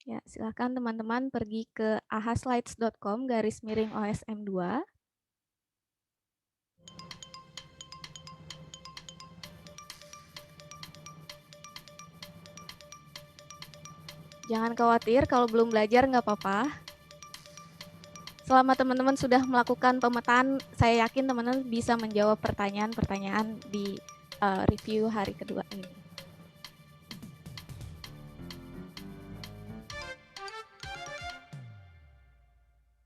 Ya, silakan teman-teman pergi ke ahaslides.com/osm2. Jangan khawatir kalau belum belajar, nggak apa-apa. Selama teman-teman sudah melakukan pemetaan, saya yakin teman-teman bisa menjawab pertanyaan-pertanyaan di review hari kedua ini.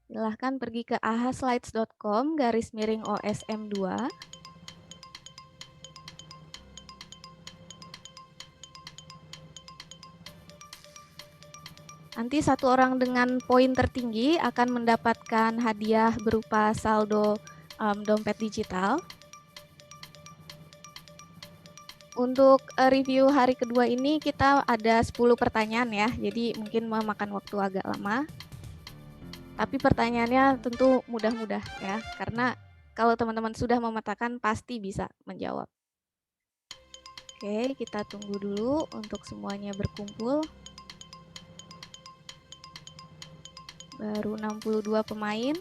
Silahkan pergi ke ahaslides.com/osm2. Nanti satu orang dengan poin tertinggi akan mendapatkan hadiah berupa saldo dompet digital. Untuk review hari kedua ini kita ada 10 pertanyaan ya, jadi mungkin memakan waktu agak lama. Tapi pertanyaannya tentu mudah-mudah ya, karena kalau teman-teman sudah memetakan pasti bisa menjawab. Oke, kita tunggu dulu untuk semuanya berkumpul. Baru 62 pemain.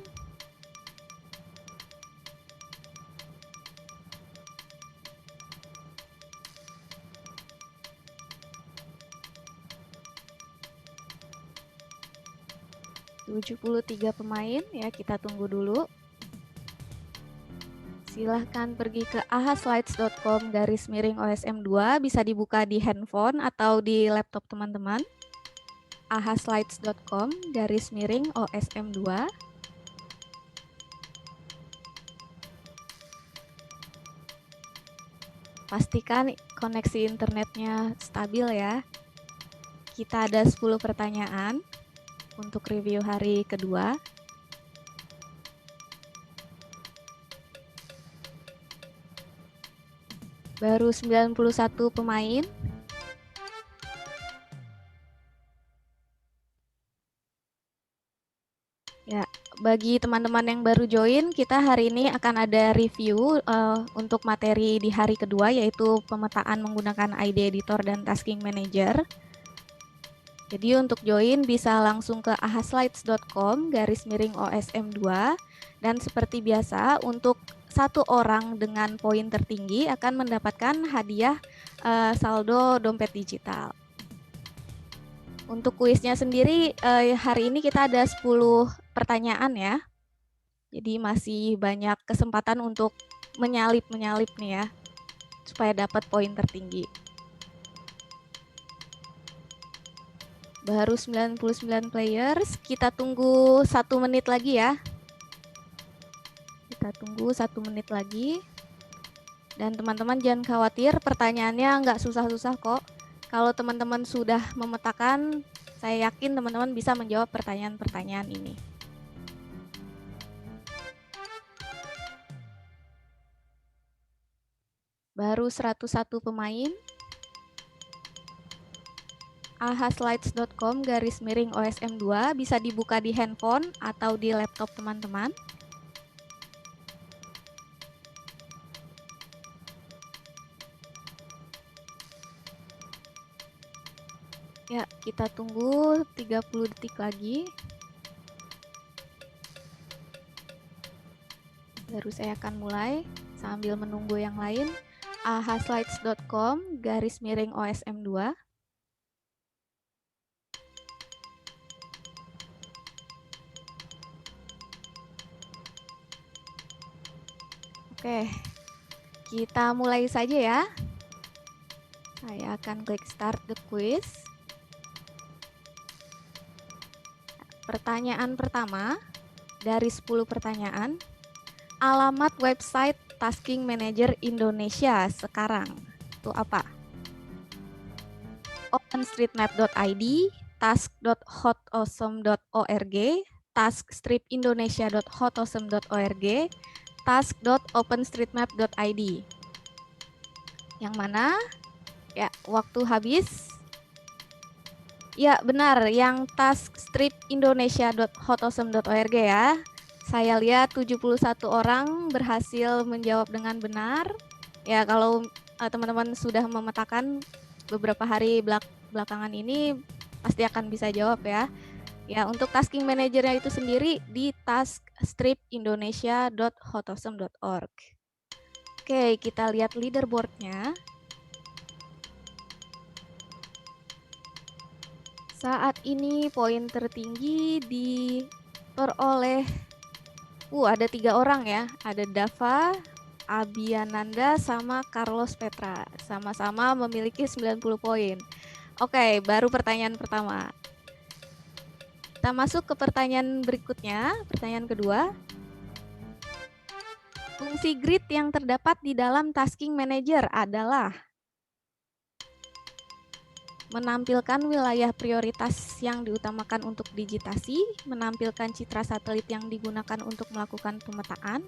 (73 pemain ya, kita tunggu dulu. Silahkan pergi ke ahaslides.com/osm2, bisa dibuka di handphone atau di laptop teman-teman. ahaslides.com/osm2. Pastikan koneksi internetnya stabil ya. Kita ada 10 pertanyaan untuk review hari kedua. Baru 91 pemain. Ya, bagi teman-teman yang baru join, kita hari ini akan ada review untuk materi di hari kedua, yaitu pemetaan menggunakan ID Editor dan Tasking Manager. Jadi untuk join bisa langsung ke ahaslides.com/osm2, dan seperti biasa untuk satu orang dengan poin tertinggi akan mendapatkan hadiah saldo dompet digital. Untuk kuisnya sendiri hari ini kita ada 10 pertanyaan ya. Jadi masih banyak kesempatan untuk menyalip nih ya, supaya dapat poin tertinggi. Baru 99 players, kita tunggu 1 menit lagi ya. Kita tunggu 1 menit lagi. Dan teman-teman jangan khawatir, pertanyaannya nggak susah-susah kok. Kalau teman-teman sudah memetakan, saya yakin teman-teman bisa menjawab pertanyaan-pertanyaan ini. Baru 101 pemain. ahaslides.com/osm2 bisa dibuka di handphone atau di laptop teman-teman. Ya, kita tunggu 30 detik lagi. Baru saya akan mulai sambil menunggu yang lain. ahaslides.com/osm2. Oke, kita mulai saja ya. Saya akan klik start the quiz. Pertanyaan pertama dari 10 pertanyaan. Alamat website Tasking Manager Indonesia sekarang itu apa? openstreetmap.id, task.hotawesome.org, taskstripindonesia.hotawesome.org, task.openstreetmap.id. Yang mana? Ya, waktu habis. Ya, benar, yang taskstripindonesia.hotawesome.org ya. Saya lihat 71 orang berhasil menjawab dengan benar. Ya, kalau teman-teman sudah memetakan beberapa hari belakangan ini, pasti akan bisa jawab ya. Ya, untuk tasking manajernya itu sendiri di taskstripindonesia.hotosem.org. Oke, kita lihat leaderboardnya. Saat ini poin tertinggi diperoleh, ada 3 orang ya. Ada Dava, Abiananda, sama Carlos Petra. Sama-sama memiliki 90 poin. Oke, baru pertanyaan pertama. Kita masuk ke pertanyaan berikutnya, pertanyaan kedua. Fungsi grid yang terdapat di dalam tasking manager adalah menampilkan wilayah prioritas yang diutamakan untuk digitasi, menampilkan citra satelit yang digunakan untuk melakukan pemetaan,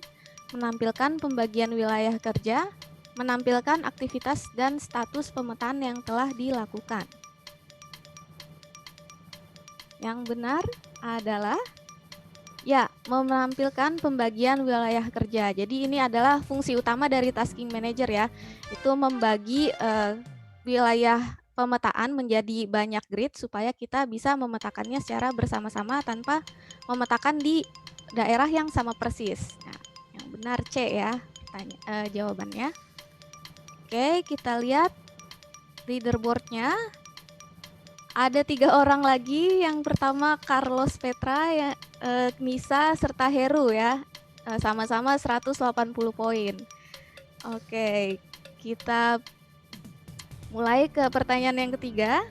menampilkan pembagian wilayah kerja, menampilkan aktivitas dan status pemetaan yang telah dilakukan. Yang benar adalah ya, menampilkan pembagian wilayah kerja. Jadi ini adalah fungsi utama dari tasking manager ya. Itu membagi wilayah pemetaan menjadi banyak grid supaya kita bisa memetakannya secara bersama-sama tanpa memetakan di daerah yang sama persis. Nah, yang benar C ya jawabannya. Oke, kita lihat leaderboardnya. Ada 3 orang lagi. Yang pertama Carlos Petra, ya, Nisa serta Heru ya. Sama-sama 180 poin. Oke, kita mulai ke pertanyaan yang ketiga.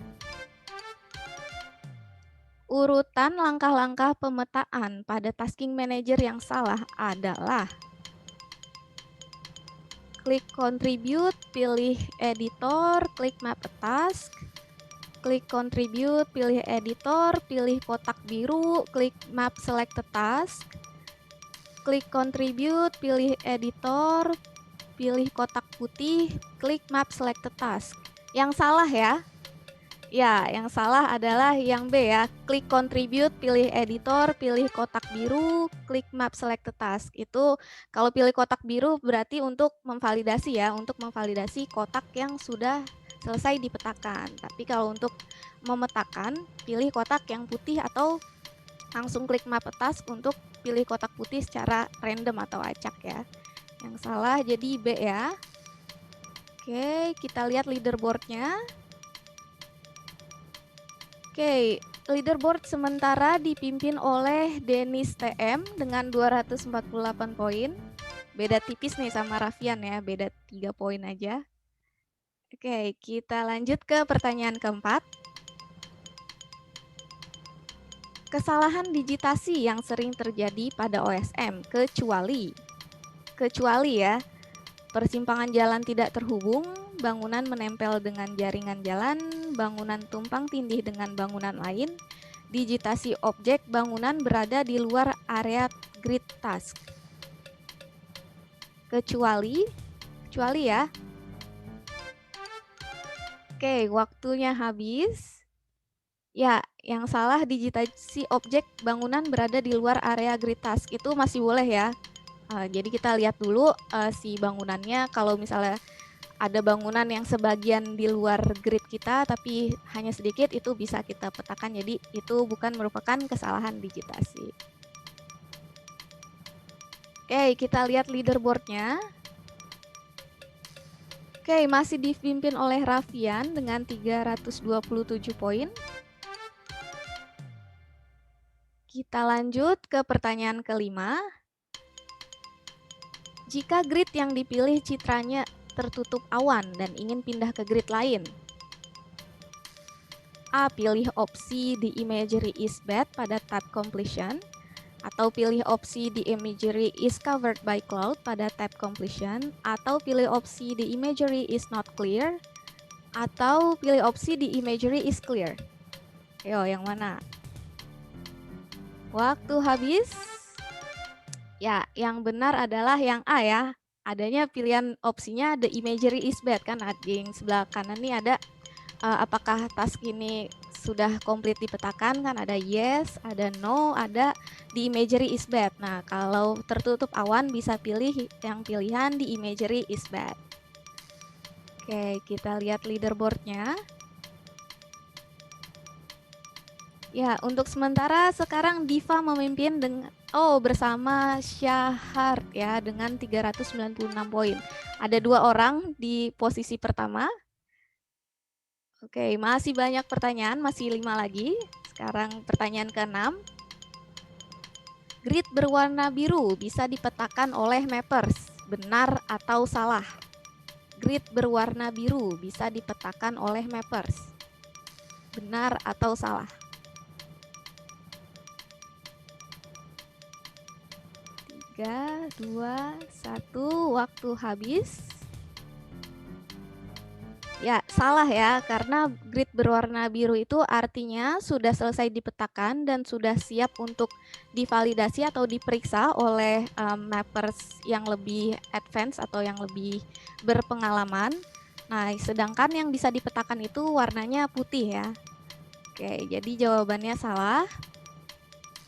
Urutan langkah-langkah pemetaan pada tasking manager yang salah adalah klik contribute, pilih editor, klik map a task, klik contribute, pilih editor, pilih kotak biru, klik map select task, klik contribute, pilih editor, pilih kotak putih, klik map select task. Yang salah ya? Ya, yang salah adalah yang B ya. Klik contribute, pilih editor, pilih kotak biru, klik map select task. Itu kalau pilih kotak biru berarti untuk memvalidasi ya, untuk memvalidasi kotak yang sudah selesai dipetakan. Tapi kalau untuk memetakan, pilih kotak yang putih atau langsung klik map task untuk pilih kotak putih secara random atau acak ya. Yang salah jadi B ya. Oke, kita lihat leaderboardnya. Oke, leaderboard sementara dipimpin oleh Denis TM dengan 248 poin. Beda tipis nih sama Raffian ya, beda 3 poin aja. Oke, kita lanjut ke pertanyaan keempat. Kesalahan digitasi yang sering terjadi pada OSM, kecuali ya, persimpangan jalan tidak terhubung, bangunan menempel dengan jaringan jalan, bangunan tumpang tindih dengan bangunan lain, digitasi objek bangunan berada di luar area grid task. Kecuali ya. Oke, waktunya habis. Ya, yang salah digitasi objek bangunan berada di luar area grid task itu masih boleh ya. Jadi kita lihat dulu si bangunannya. Kalau misalnya ada bangunan yang sebagian di luar grid kita tapi hanya sedikit, itu bisa kita petakan. Jadi itu bukan merupakan kesalahan digitasi. Oke, kita lihat leaderboardnya. Oke, masih dipimpin oleh Raffian dengan 327 poin. Kita lanjut ke pertanyaan kelima. Jika grid yang dipilih citranya tertutup awan dan ingin pindah ke grid lain. A. Pilih opsi The Imagery is bad pada tab completion. Atau pilih opsi The Imagery is covered by cloud pada tab completion. Atau pilih opsi The Imagery is not clear. Atau pilih opsi The Imagery is clear. Ayo, yang mana? Waktu habis. Ya, yang benar adalah yang A ya. Adanya pilihan opsinya The Imagery is bad kan, di sebelah kanan nih ada apakah task ini sudah komplit dipetakan kan, ada yes, ada no, ada The Imagery is bad. Nah, kalau tertutup awan bisa pilih yang pilihan The Imagery is bad. Oke, kita lihat leaderboardnya. Ya, untuk sementara sekarang Diva memimpin dengan bersama Syahard ya dengan 396 poin. Ada 2 orang di posisi pertama. Oke, masih banyak pertanyaan, masih 5 lagi. Sekarang pertanyaan ke-6. Grid berwarna biru bisa dipetakan oleh mappers. Benar atau salah? Grid berwarna biru bisa dipetakan oleh mappers. Benar atau salah? 3, 2, 1, waktu habis. Ya, salah ya, karena grid berwarna biru itu artinya sudah selesai dipetakan dan sudah siap untuk divalidasi atau diperiksa oleh mappers yang lebih advance atau yang lebih berpengalaman. Nah, sedangkan yang bisa dipetakan itu warnanya putih ya. Oke, jadi jawabannya salah.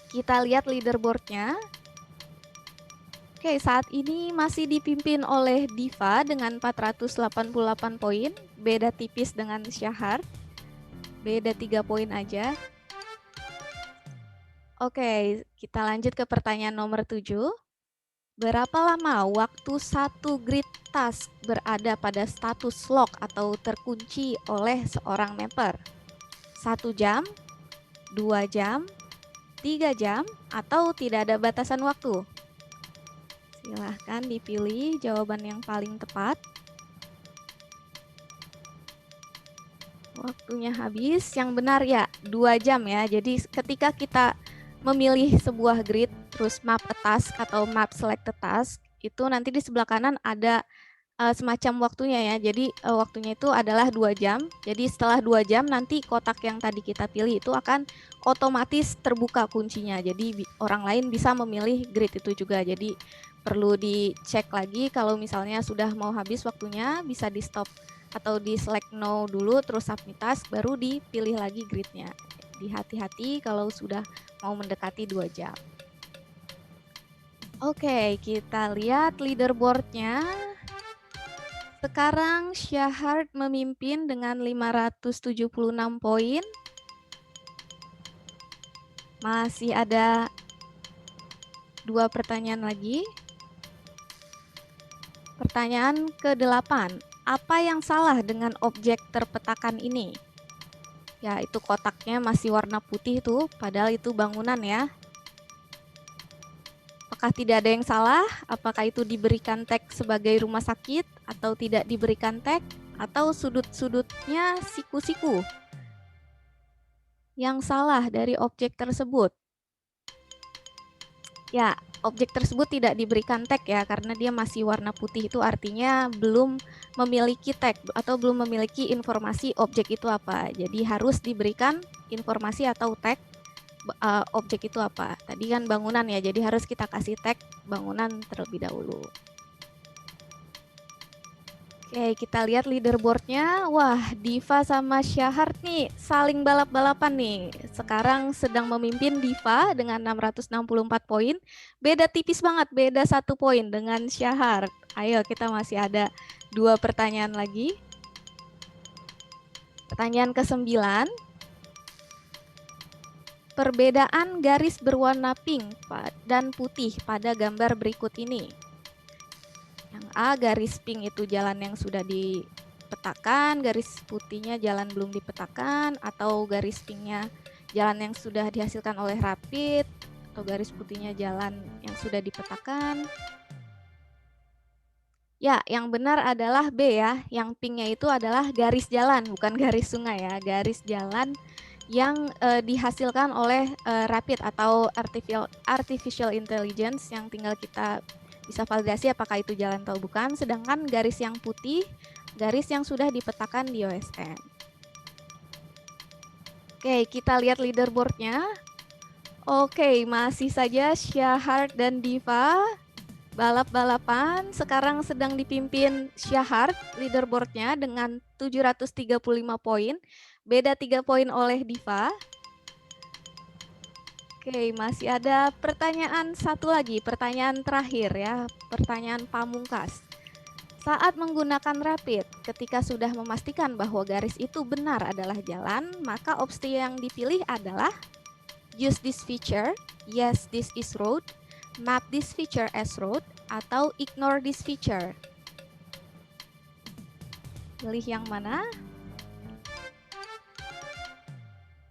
Kita lihat leaderboardnya. Oke, saat ini masih dipimpin oleh Diva dengan 488 poin, beda tipis dengan Syahard, beda 3 poin aja. Oke, kita lanjut ke pertanyaan nomor 7. Berapa lama waktu satu grid task berada pada status lock atau terkunci oleh seorang mapper? 1 jam, 2 jam, 3 jam, atau tidak ada batasan waktu? Silahkan dipilih jawaban yang paling tepat. Waktunya habis. Yang benar ya 2 jam ya. Jadi ketika kita memilih sebuah grid, terus map a task atau map select a task, itu nanti di sebelah kanan ada semacam waktunya ya. Jadi waktunya itu adalah 2 jam. Jadi setelah 2 jam nanti kotak yang tadi kita pilih itu akan otomatis terbuka kuncinya. Jadi orang lain bisa memilih grid itu juga. Jadi perlu dicek lagi kalau misalnya sudah mau habis waktunya, bisa di stop atau di select no dulu, terus submit task, baru dipilih lagi gridnya. Hati-hati kalau sudah mau mendekati 2 jam. Oke, kita lihat leaderboardnya. Sekarang Syahard memimpin dengan 576 poin. Masih ada 2 pertanyaan lagi. Pertanyaan ke-8. Apa yang salah dengan objek terpetakan ini? Ya, itu kotaknya masih warna putih tuh, padahal itu bangunan ya. Apakah tidak ada yang salah? Apakah itu diberikan tag sebagai rumah sakit atau tidak diberikan tag? Atau sudut-sudutnya siku-siku? Yang salah dari objek tersebut? Ya, objek tersebut tidak diberikan tag ya, karena dia masih warna putih, itu artinya belum memiliki tag atau belum memiliki informasi objek itu apa. Jadi harus diberikan informasi atau tag objek itu apa. Tadi kan bangunan ya, jadi harus kita kasih tag bangunan terlebih dahulu. Oke, kita lihat leaderboardnya. Wah, Diva sama Syahard nih saling balap-balapan nih. Sekarang sedang memimpin Diva dengan 664 poin. Beda tipis banget, beda 1 poin dengan Syahard. Ayo, kita masih ada 2 pertanyaan lagi. Pertanyaan ke-9. Perbedaan garis berwarna pink dan putih pada gambar berikut ini. Yang A, garis pink itu jalan yang sudah dipetakan, garis putihnya jalan belum dipetakan, atau garis pinknya jalan yang sudah dihasilkan oleh Rapid, atau garis putihnya jalan yang sudah dipetakan. Ya, yang benar adalah B ya. Yang pinknya itu adalah garis jalan, bukan garis sungai ya. Garis jalan yang dihasilkan oleh Rapid atau artificial intelligence yang tinggal kita bisa validasi apakah itu jalan atau bukan. Sedangkan garis yang putih, garis yang sudah dipetakan di OSN. Oke, kita lihat leaderboardnya. Oke, masih saja Syahard dan Diva balap-balapan. Sekarang sedang dipimpin Syahard leaderboardnya dengan 735 poin. Beda 3 poin oleh Diva. Oke, masih ada pertanyaan satu lagi, pertanyaan terakhir ya, pertanyaan pamungkas. Saat menggunakan Rapid, ketika sudah memastikan bahwa garis itu benar adalah jalan, maka opsi yang dipilih adalah use this feature, yes this is road, map this feature as road, atau ignore this feature. Pilih yang mana?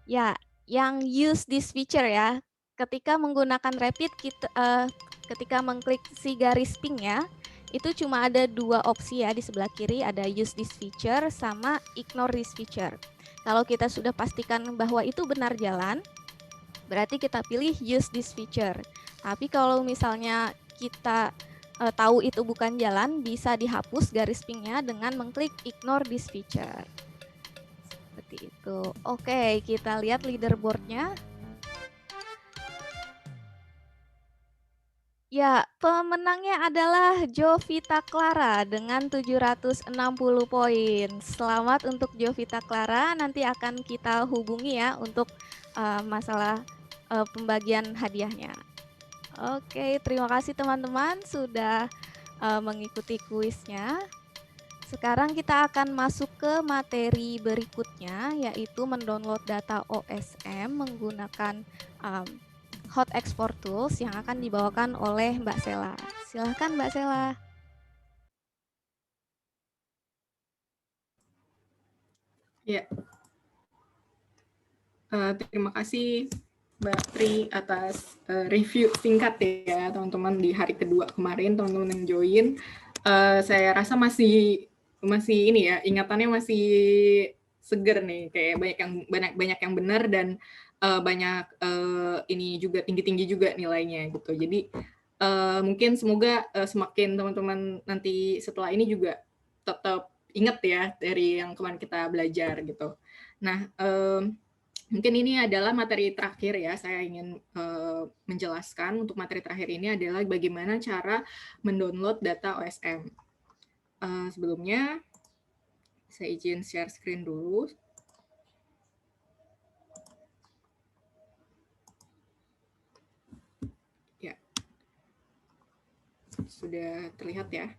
Ya, yang use this feature ya. Ketika menggunakan Rapid, ketika mengklik si garis pink ya, itu cuma ada dua opsi ya di sebelah kiri, ada use this feature sama ignore this feature. Kalau kita sudah pastikan bahwa itu benar jalan, berarti kita pilih use this feature. Tapi kalau misalnya kita tahu itu bukan jalan, bisa dihapus garis pinknya dengan mengklik ignore this feature. Seperti itu. Oke, kita lihat leaderboardnya. Ya, pemenangnya adalah Jovita Clara dengan 760 poin. Selamat untuk Jovita Clara, nanti akan kita hubungi ya untuk masalah pembagian hadiahnya. Oke, terima kasih teman-teman sudah mengikuti kuisnya. Sekarang kita akan masuk ke materi berikutnya, yaitu mendownload data OSM menggunakan Hot Export Tools yang akan dibawakan oleh Mbak Sela. Silahkan Mbak Sela. Ya, terima kasih Mbak Tri atas review singkat ya teman-teman di hari kedua kemarin, teman-teman yang join. Saya rasa masih ini ya, ingatannya masih seger nih, kayak banyak yang benar dan banyak ini juga tinggi-tinggi juga nilainya gitu. Jadi mungkin semoga semakin teman-teman nanti setelah ini juga tetap ingat ya dari yang kemarin kita belajar gitu. Nah, mungkin ini adalah materi terakhir ya, saya ingin menjelaskan untuk materi terakhir ini adalah bagaimana cara mendownload data OSM. Sebelumnya, saya izin share screen dulu. Ya, sudah terlihat ya.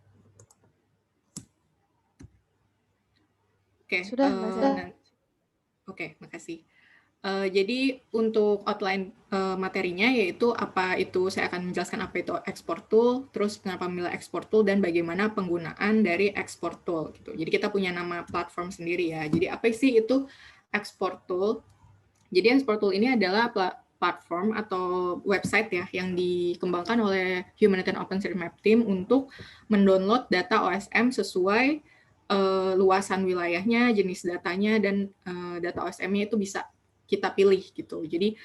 Oke, Sudah, Mbak Sela. Oke, makasih. Jadi untuk outline materinya yaitu saya akan menjelaskan apa itu export tool, terus kenapa memilih export tool dan bagaimana penggunaan dari export tool gitu. Jadi kita punya nama platform sendiri ya. Jadi apa sih itu export tool? Jadi export tool ini adalah platform atau website ya yang dikembangkan oleh Humanitarian OpenStreetMap Team untuk mendownload data OSM sesuai luasan wilayahnya, jenis datanya, dan data OSM-nya itu bisa kita pilih gitu. Jadi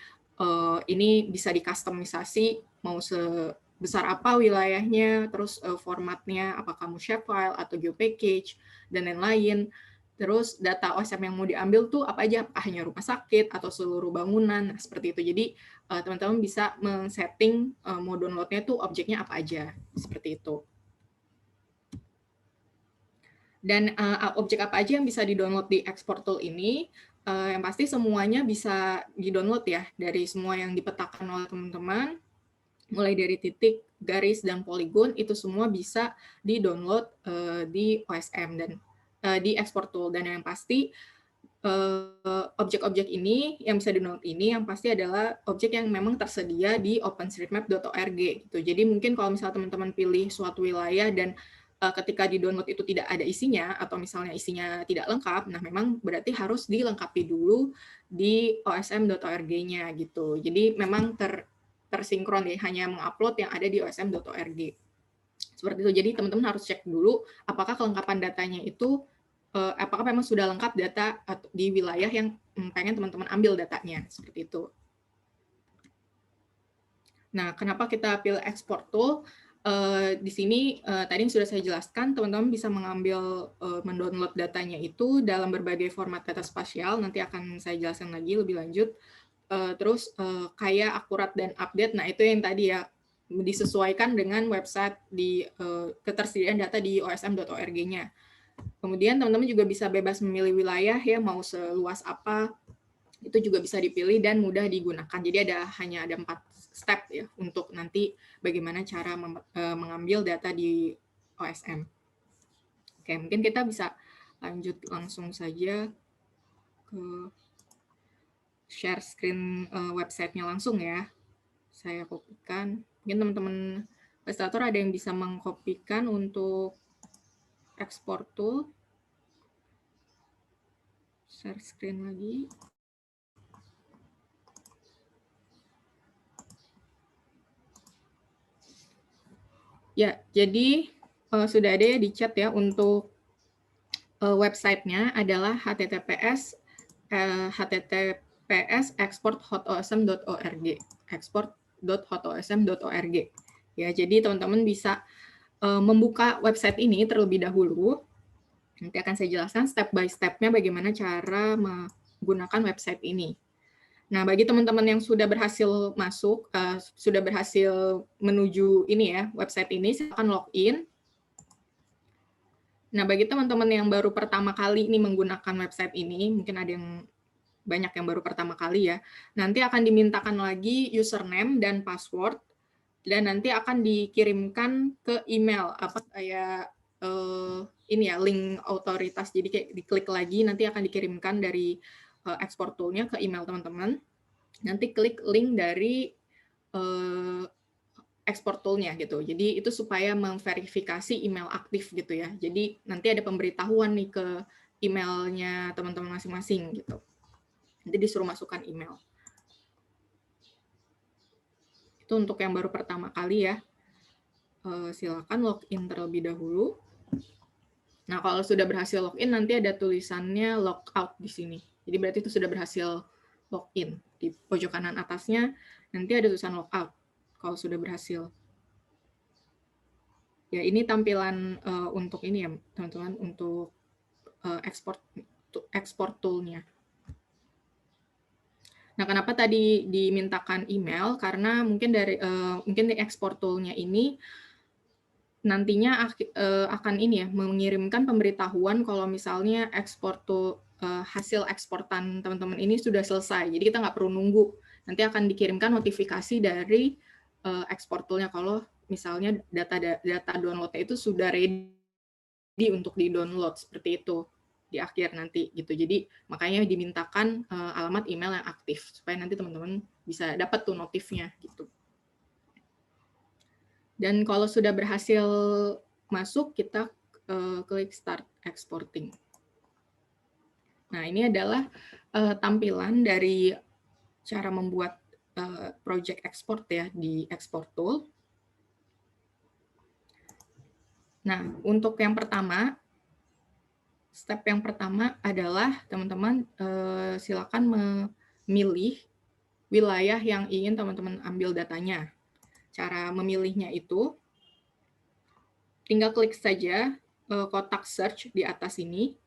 ini bisa dikustomisasi mau sebesar apa wilayahnya, terus formatnya apakah mau shapefile atau geopackage dan lain-lain. Terus data OSM yang mau diambil tuh apa aja, apakah hanya rumah sakit atau seluruh bangunan, nah, seperti itu. Jadi teman-teman bisa men-setting mau downloadnya tuh objeknya apa aja, seperti itu. Dan objek apa aja yang bisa di-download di export tool ini, yang pasti semuanya bisa di-download ya, dari semua yang dipetakan oleh teman-teman, mulai dari titik, garis, dan poligon, itu semua bisa di-download di OSM dan di export tool. Dan yang pasti, objek-objek ini, yang bisa di-download ini, yang pasti adalah objek yang memang tersedia di openstreetmap.org. Gitu. Jadi mungkin kalau misalnya teman-teman pilih suatu wilayah dan ketika di-download itu tidak ada isinya, atau misalnya isinya tidak lengkap, nah memang berarti harus dilengkapi dulu di osm.org-nya gitu. Jadi memang tersinkron ya, hanya mengupload yang ada di osm.org. Seperti itu. Jadi teman-teman harus cek dulu apakah kelengkapan datanya itu, apakah memang sudah lengkap data di wilayah yang pengen teman-teman ambil datanya, seperti itu. Nah, kenapa kita pilih export tool? Di sini tadi sudah saya jelaskan, teman-teman bisa mendownload datanya itu dalam berbagai format data spasial, nanti akan saya jelaskan lagi lebih lanjut. Terus kaya, akurat, dan update, nah itu yang tadi ya, disesuaikan dengan website di ketersediaan data di osm.org-nya. Kemudian teman-teman juga bisa bebas memilih wilayah ya, mau seluas apa, itu juga bisa dipilih dan mudah digunakan. Jadi hanya ada 4 step ya untuk nanti bagaimana cara mengambil data di OSM. Oke, mungkin kita bisa lanjut langsung saja ke share screen websitenya langsung ya. Saya kopikan. Mungkin teman-teman fasilitator ada yang bisa mengkopikan untuk export tool. Share screen lagi. Ya, jadi sudah ada ya di chat ya untuk websitenya adalah https export.hotosm.org export.hotosm.org ya. Jadi teman-teman bisa membuka website ini terlebih dahulu. Nanti akan saya jelaskan step by step-nya bagaimana cara menggunakan website ini. Nah, bagi teman-teman yang sudah berhasil masuk, sudah berhasil menuju ini ya, website ini, silakan login. Nah, bagi teman-teman yang baru pertama kali ini menggunakan website ini, mungkin ada yang banyak yang baru pertama kali ya, nanti akan dimintakan lagi username dan password, dan nanti akan dikirimkan ke email, apa kayak ini ya, link otoritas, jadi kayak diklik lagi, nanti akan dikirimkan dari export tool-nya ke email teman-teman. Nanti klik link dari export tool-nya gitu. Jadi itu supaya memverifikasi email aktif gitu ya. Jadi nanti ada pemberitahuan nih ke emailnya teman-teman masing-masing gitu. Nanti disuruh masukkan email. Itu untuk yang baru pertama kali ya. Silakan login terlebih dahulu. Nah, kalau sudah berhasil login, nanti ada tulisannya logout di sini. Jadi berarti itu sudah berhasil login. Di pojok kanan atasnya, nanti ada tulisan logout kalau sudah berhasil. Ya, ini tampilan untuk ini ya, teman-teman, untuk export tool-nya. Nah, kenapa tadi dimintakan email? Karena mungkin mungkin di export tool-nya ini nantinya akan ini ya, mengirimkan pemberitahuan kalau misalnya hasil eksportan teman-teman ini sudah selesai. Jadi kita nggak perlu nunggu. Nanti akan dikirimkan notifikasi dari export tool-nya kalau misalnya data download-nya itu sudah ready untuk di-download, seperti itu di akhir nanti gitu. Jadi makanya dimintakan alamat email yang aktif supaya nanti teman-teman bisa dapat tuh notifnya gitu. Dan kalau sudah berhasil masuk, kita klik Start Exporting. Nah, ini adalah tampilan dari cara membuat project export ya di Export Tool. Nah, untuk yang pertama, step yang pertama adalah teman-teman silakan memilih wilayah yang ingin teman-teman ambil datanya. Cara memilihnya itu, tinggal klik saja kotak search di atas ini.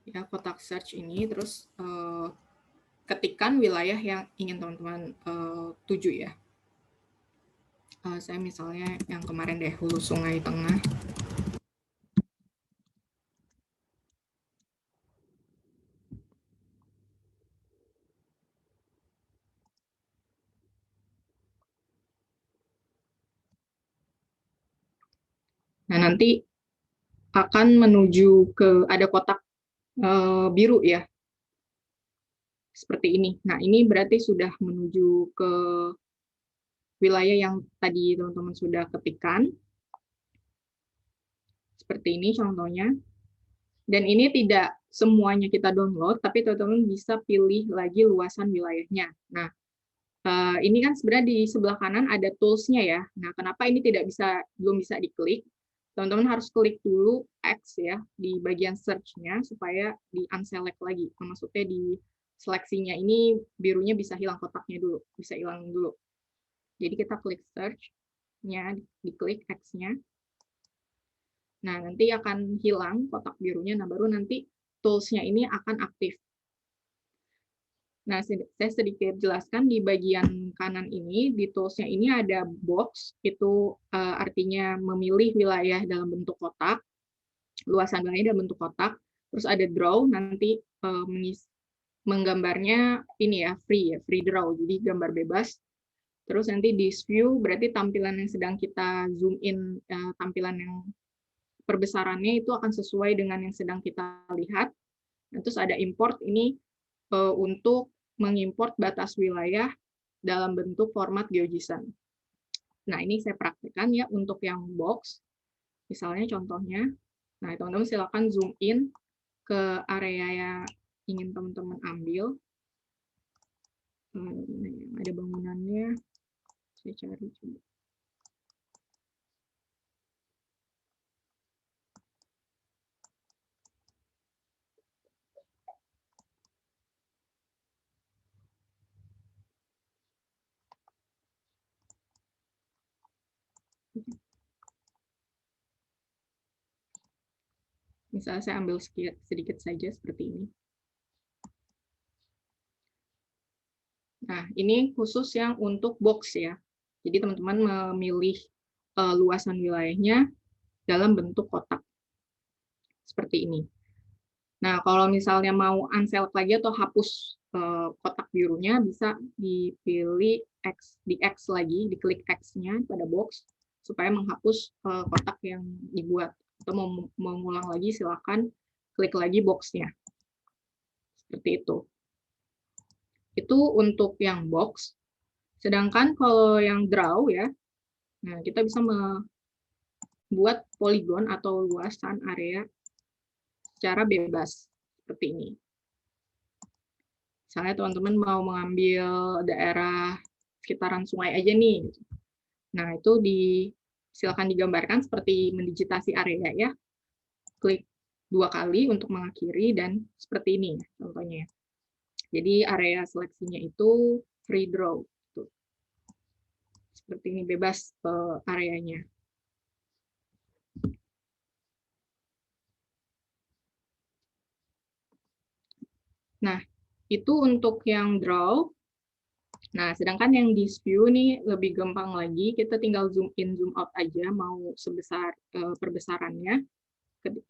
Ya, kotak search ini, terus ketikkan wilayah yang ingin teman-teman tuju ya. Saya misalnya yang kemarin deh, Hulu Sungai Tengah. Nah, nanti akan menuju ke ada kotak biru ya, seperti ini. Nah, ini berarti sudah menuju ke wilayah yang tadi teman-teman sudah ketikkan. Seperti ini contohnya. Dan ini tidak semuanya kita download, tapi teman-teman bisa pilih lagi luasan wilayahnya. Nah, ini kan sebenarnya di sebelah kanan ada tools-nya ya. Nah, kenapa ini belum bisa diklik? Teman-teman harus klik dulu X ya di bagian search-nya supaya di unselect lagi. Maksudnya di seleksinya ini birunya bisa hilang kotaknya dulu, bisa hilang dulu. Jadi kita klik search-nya, diklik X-nya. Nah, nanti akan hilang kotak birunya, nah baru nanti tools-nya ini akan aktif. Nah, saya sedikit jelaskan di bagian kanan ini, di tools-nya ini ada box, itu artinya memilih wilayah dalam bentuk kotak, luasan wilayah dalam bentuk kotak, terus ada draw, nanti menggambarnya ini ya, free draw, jadi gambar bebas. Terus nanti di view, berarti tampilan yang sedang kita zoom in, tampilan yang perbesarannya itu akan sesuai dengan yang sedang kita lihat. Nah, terus ada import ini untuk mengimport batas wilayah dalam bentuk format GeoJSON. Nah, ini saya praktekkan ya untuk yang box. Misalnya contohnya, nah teman-teman silakan zoom in ke area yang ingin teman-teman ambil. Ada bangunannya, saya cari coba. Misalnya saya ambil sedikit saja seperti ini. Nah, ini khusus yang untuk box ya. Jadi teman-teman memilih luasan wilayahnya dalam bentuk kotak. Seperti ini. Nah, kalau misalnya mau unselect lagi atau hapus kotak birunya, bisa dipilih X, di X lagi, diklik X-nya pada box, supaya menghapus kotak yang dibuat. Atau mau mengulang lagi, silakan klik lagi box-nya. Seperti itu. Itu untuk yang box. Sedangkan kalau yang draw ya, nah kita bisa membuat poligon atau luasan area secara bebas seperti ini. Misalnya teman-teman mau mengambil daerah sekitaran sungai aja nih. Nah, itu silakan digambarkan seperti mendigitasi area ya. Klik 2 kali untuk mengakhiri dan seperti ini contohnya. Jadi area seleksinya itu free draw. Seperti ini, bebas areanya. Nah, itu untuk yang draw. Nah, sedangkan yang di view nih lebih gampang lagi, kita tinggal zoom in, zoom out aja, mau sebesar perbesarannya,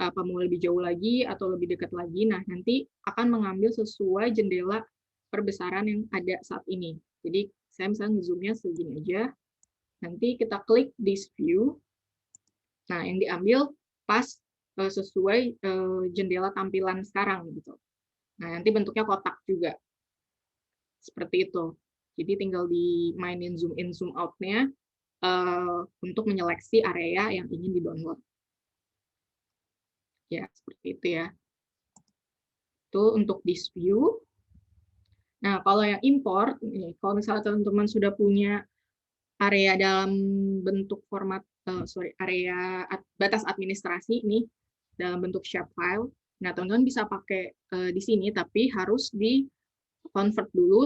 apa mau lebih jauh lagi atau lebih dekat lagi. Nah, nanti akan mengambil sesuai jendela perbesaran yang ada saat ini. Jadi, saya misalnya zoom-nya segini aja. Nanti kita klik this view. Nah, yang diambil pas sesuai jendela tampilan sekarang gitu. Nah, nanti bentuknya kotak juga. Seperti itu. Jadi tinggal dimainin zoom in, zoom out-nya untuk menyeleksi area yang ingin di-download. Ya, seperti itu ya. Itu untuk this view. Nah, kalau yang import, kalau misalnya teman-teman sudah punya area dalam bentuk format, area batas administrasi ini dalam bentuk shapefile. Nah, teman-teman bisa pakai di sini, tapi harus di-convert dulu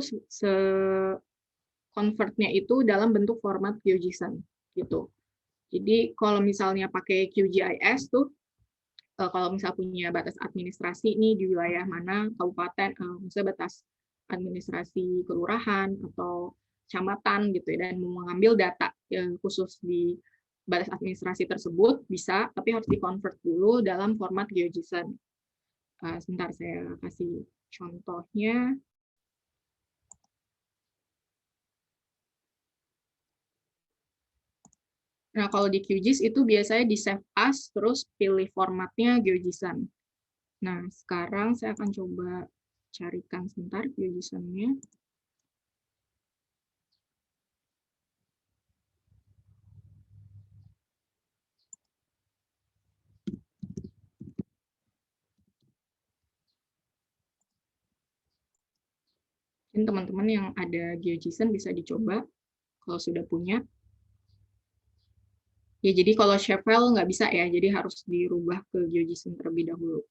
convert-nya itu dalam bentuk format GeoJSON gitu. Jadi kalau misalnya pakai QGIS tuh, kalau misalnya punya batas administrasi ini di wilayah mana, kabupaten, misalnya batas administrasi kelurahan atau kecamatan gitu ya, dan mau mengambil data khusus di batas administrasi tersebut bisa, tapi harus di-convert dulu dalam format GeoJSON. Sebentar saya kasih contohnya. Nah, kalau di QGIS itu biasanya di save as, terus pilih formatnya GeoJSON. Nah, sekarang saya akan coba carikan sebentar GeoJSON-nya. Mungkin teman-teman yang ada GeoJSON bisa dicoba kalau sudah punya. Ya, jadi kalau shapefile nggak bisa ya, jadi harus dirubah ke GeoJSON terlebih dahulu.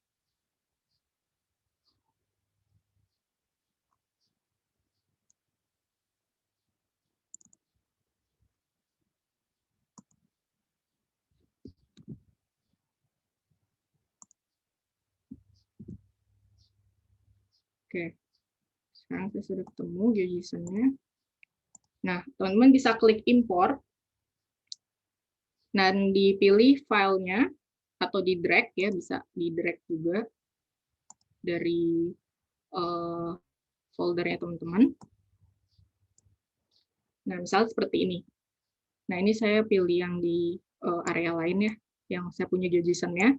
Oke, sekarang saya sudah ketemu GeoJSON-nya. Nah, teman-teman bisa klik import, dan dipilih filenya, atau di drag ya, bisa di drag juga dari foldernya teman-teman. Nah, misalnya seperti ini. Nah, ini saya pilih yang di area lain ya. yang saya punya JSON-nya.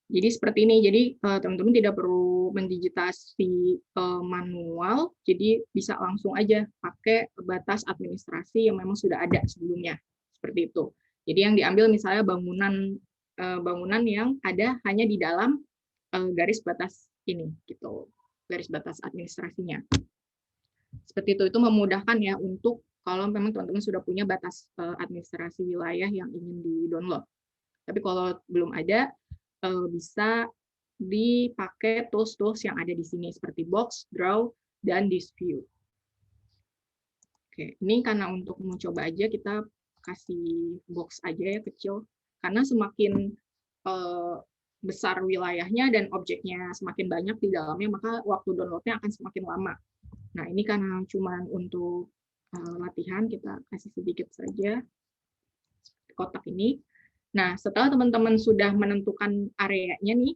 Jadi seperti ini, jadi teman-teman tidak perlu mendigitasi manual, jadi bisa langsung aja pakai batas administrasi yang memang sudah ada sebelumnya, seperti itu. Jadi yang diambil misalnya bangunan yang ada hanya di dalam garis batas ini, gitu, garis batas administrasinya. Seperti itu memudahkan ya untuk kalau memang teman-teman sudah punya batas administrasi wilayah yang ingin di-download. Tapi kalau belum ada, bisa dipakai tools-tools yang ada di sini seperti Box, Draw, dan Dispute. Oke, ini karena untuk mencoba aja kita kasih box aja ya kecil, karena semakin besar wilayahnya dan objeknya semakin banyak di dalamnya, maka waktu downloadnya akan semakin lama. Nah, ini karena cuma untuk latihan, kita kasih sedikit saja kotak ini. Nah, setelah teman-teman sudah menentukan areanya nih,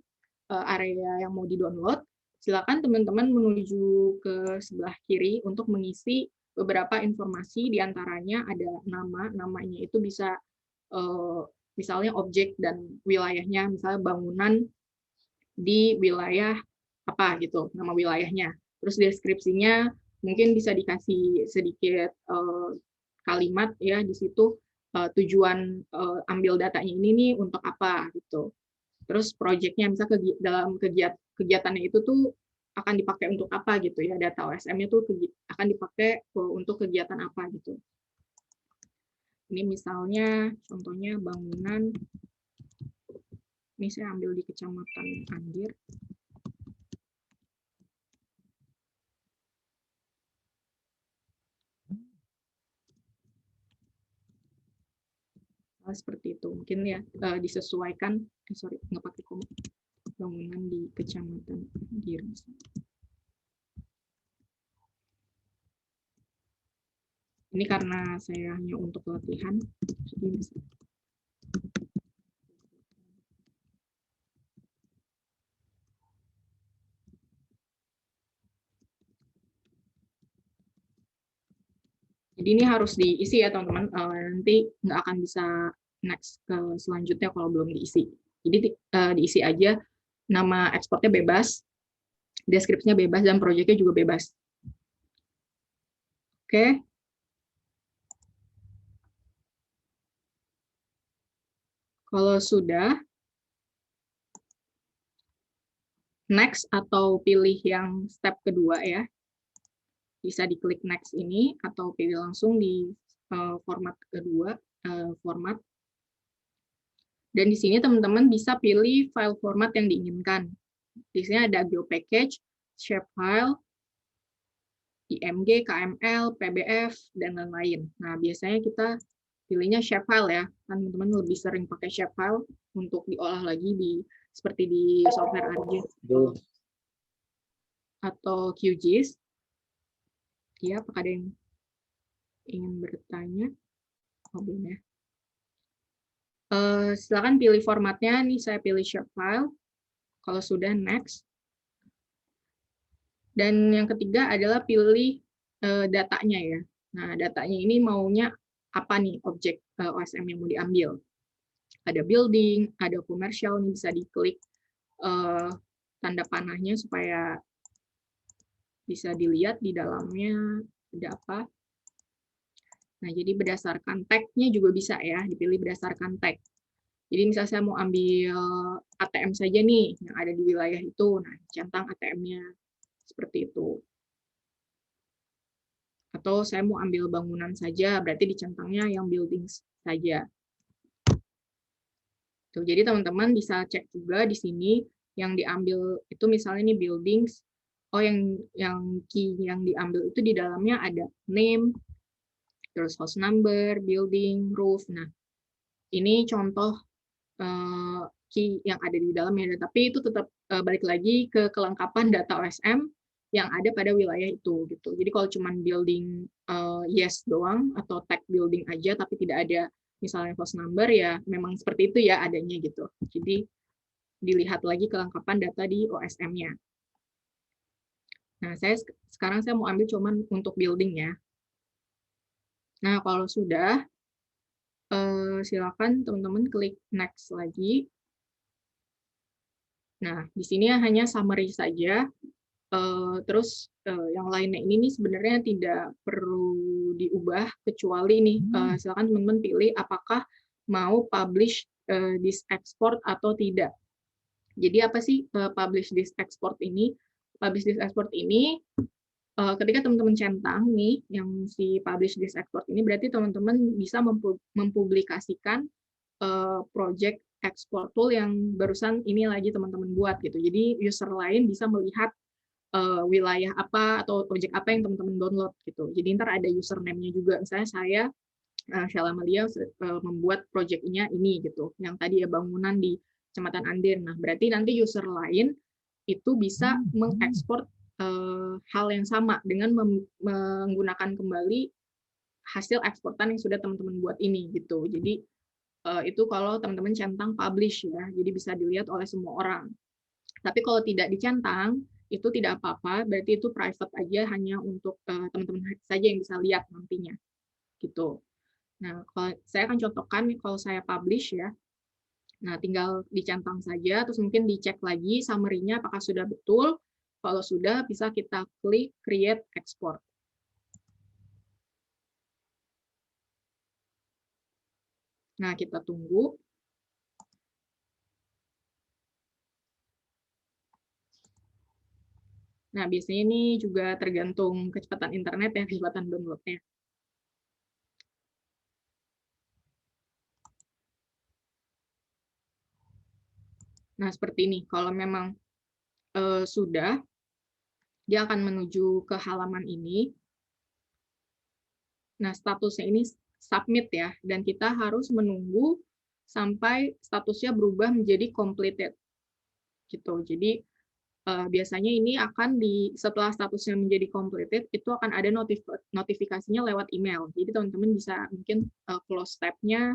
area yang mau di-download, silakan teman-teman menuju ke sebelah kiri untuk mengisi beberapa informasi, diantaranya ada namanya itu bisa misalnya objek dan wilayahnya, misalnya bangunan di wilayah apa gitu, nama wilayahnya. Terus deskripsinya mungkin bisa dikasih sedikit kalimat ya di situ, tujuan ambil datanya ini nih untuk apa gitu. Terus proyeknya misalnya dalam kegiatannya itu tuh akan dipakai untuk apa gitu ya, data OSM-nya tuh akan dipakai untuk kegiatan apa gitu. Ini misalnya contohnya bangunan, ini saya ambil di Kecamatan Anggir. Seperti itu mungkin ya, disesuaikan nggak pakai koma, bangunan di Kecamatan Anggir. Ini karena saya hanya untuk latihan, jadi jadi ini harus diisi ya teman-teman, nanti nggak akan bisa next ke selanjutnya kalau belum diisi. Jadi diisi aja, nama ekspornya bebas, deskripsinya bebas, dan proyeknya juga bebas. Oke. Kalau sudah, next atau pilih yang step kedua ya. Bisa diklik next ini atau pilih langsung di format kedua, format. Dan di sini teman-teman bisa pilih file format yang diinginkan. Di sini ada GeoPackage, Shapefile, IMG, KML, PBF, dan lain-lain. Nah, biasanya kita pilihnya Shapefile ya. Kan teman-teman lebih sering pakai Shapefile untuk diolah lagi seperti di software ArcGIS atau QGIS. Ya, apakah ada yang ingin bertanya? Oh, belum ya. Silakan pilih formatnya. Nih saya pilih Shapefile. Kalau sudah, next. Dan yang ketiga adalah pilih datanya ya. Nah, datanya ini maunya apa nih objek OSM yang mau diambil. Ada building, ada komersial, ini bisa diklik tanda panahnya supaya bisa dilihat di dalamnya ada apa. Nah, jadi berdasarkan tag-nya juga bisa ya, dipilih berdasarkan tag. Jadi misalnya saya mau ambil ATM saja nih, yang ada di wilayah itu, nah centang ATM-nya seperti itu. Atau saya mau ambil bangunan saja, berarti dicentangnya yang buildings saja. Tuh, jadi teman-teman bisa cek juga di sini, yang diambil itu misalnya ini buildings, oh yang key yang diambil itu di dalamnya ada name, terus house number, building, roof. Nah, ini contoh key yang ada di dalamnya, tapi itu tetap balik lagi ke kelengkapan data OSM yang ada pada wilayah itu gitu. Jadi kalau cuma building yes doang atau tag building aja tapi tidak ada misalnya house number, ya memang seperti itu ya adanya gitu. Jadi dilihat lagi kelengkapan data di OSM-nya. Nah, sekarang saya mau ambil cuman untuk building ya. Nah, kalau sudah silakan teman-teman klik next lagi. Nah, di sini hanya summary saja. Terus yang lainnya ini nih sebenarnya tidak perlu diubah, kecuali nih silakan teman-teman pilih apakah mau publish this export atau tidak. Jadi apa sih publish this export ini? Publish this export ini ketika teman-teman centang nih yang si publish this export ini, berarti teman-teman bisa mempublikasikan project export tool yang barusan ini lagi teman-teman buat gitu. Jadi user lain bisa melihat wilayah apa atau objek apa yang teman-teman download gitu. Jadi ntar ada username-nya juga. Misalnya saya Sheila Amalia membuat project-nya ini gitu. Yang tadi ya bangunan di Kecamatan Andir. Nah, berarti nanti user lain itu bisa mengekspor hal yang sama dengan menggunakan kembali hasil eksportan yang sudah teman-teman buat ini gitu. Jadi itu kalau teman-teman centang publish ya, jadi bisa dilihat oleh semua orang. Tapi kalau tidak dicentang, itu tidak apa-apa, berarti itu private aja, hanya untuk teman-teman saja yang bisa lihat nantinya. Gitu. Nah, kalau saya akan contohkan kalau saya publish ya. Nah, tinggal dicentang saja, terus mungkin dicek lagi summary-nya apakah sudah betul. Kalau sudah, bisa kita klik create export. Nah, kita tunggu. Nah, biasanya ini juga tergantung kecepatan internet ya, kecepatan download-nya. Nah, seperti ini. Kalau memang sudah, dia akan menuju ke halaman ini. Nah, statusnya ini submit ya, dan kita harus menunggu sampai statusnya berubah menjadi completed. Gitu. Jadi biasanya ini akan setelah statusnya menjadi completed, itu akan ada notifikasinya lewat email. Jadi teman-teman bisa mungkin close tab-nya,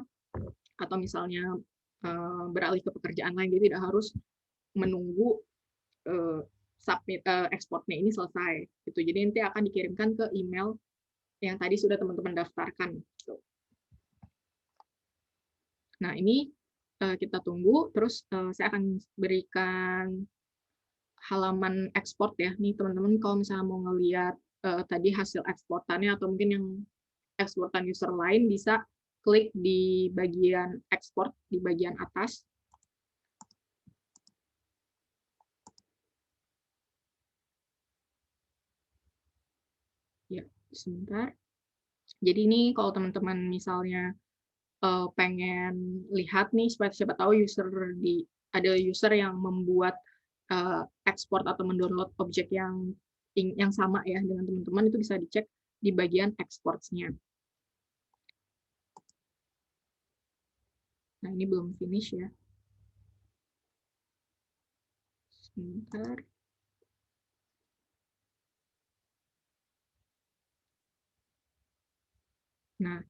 atau misalnya beralih ke pekerjaan lain, jadi tidak harus menunggu submit ekspornya ini selesai. Gitu. Jadi nanti akan dikirimkan ke email yang tadi sudah teman-teman daftarkan. Gitu. Nah, ini kita tunggu, terus saya akan berikan halaman ekspor ya. Nih teman-teman kalau misalnya mau ngelihat tadi hasil eksportannya atau mungkin yang eksportan user lain, bisa klik di bagian ekspor di bagian atas. Ya, sebentar. Jadi ini kalau teman-teman misalnya pengen lihat nih, siapa tahu ada user yang membuat ekspor atau mendownload objek yang sama ya dengan teman-teman, itu bisa dicek di bagian exports-nya. Nah, ini belum finish ya. Sebentar. Nah,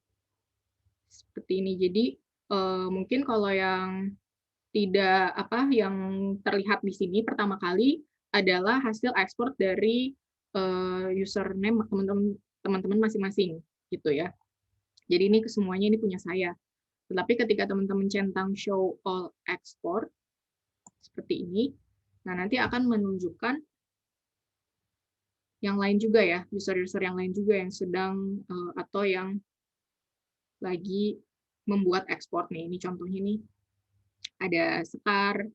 seperti ini. Jadi mungkin kalau yang yang terlihat di sini pertama kali adalah hasil ekspor dari username teman-teman masing-masing gitu ya. Jadi ini semuanya ini punya saya. Tetapi ketika teman-teman centang show all export seperti ini, nah nanti akan menunjukkan yang lain juga ya, user-user yang lain juga yang sedang atau yang lagi membuat ekspor nih. Ini contohnya nih ada Sekar,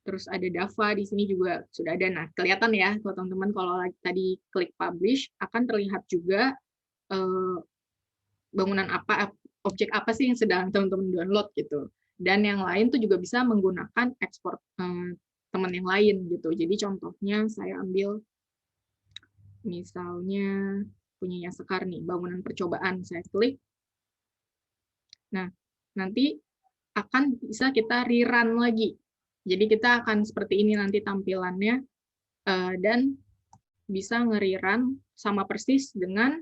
terus ada Dava, di sini juga sudah ada. Nah, kelihatan ya kalau teman-teman kalau tadi klik publish, akan terlihat juga bangunan apa, objek apa sih yang sedang teman-teman download gitu. Dan yang lain tuh juga bisa menggunakan ekspor teman yang lain gitu. Jadi contohnya saya ambil misalnya punyanya Sekar nih, bangunan percobaan, saya klik. Nah, nanti akan bisa kita rerun lagi. Jadi kita akan seperti ini nanti tampilannya, dan bisa nge-rerun sama persis dengan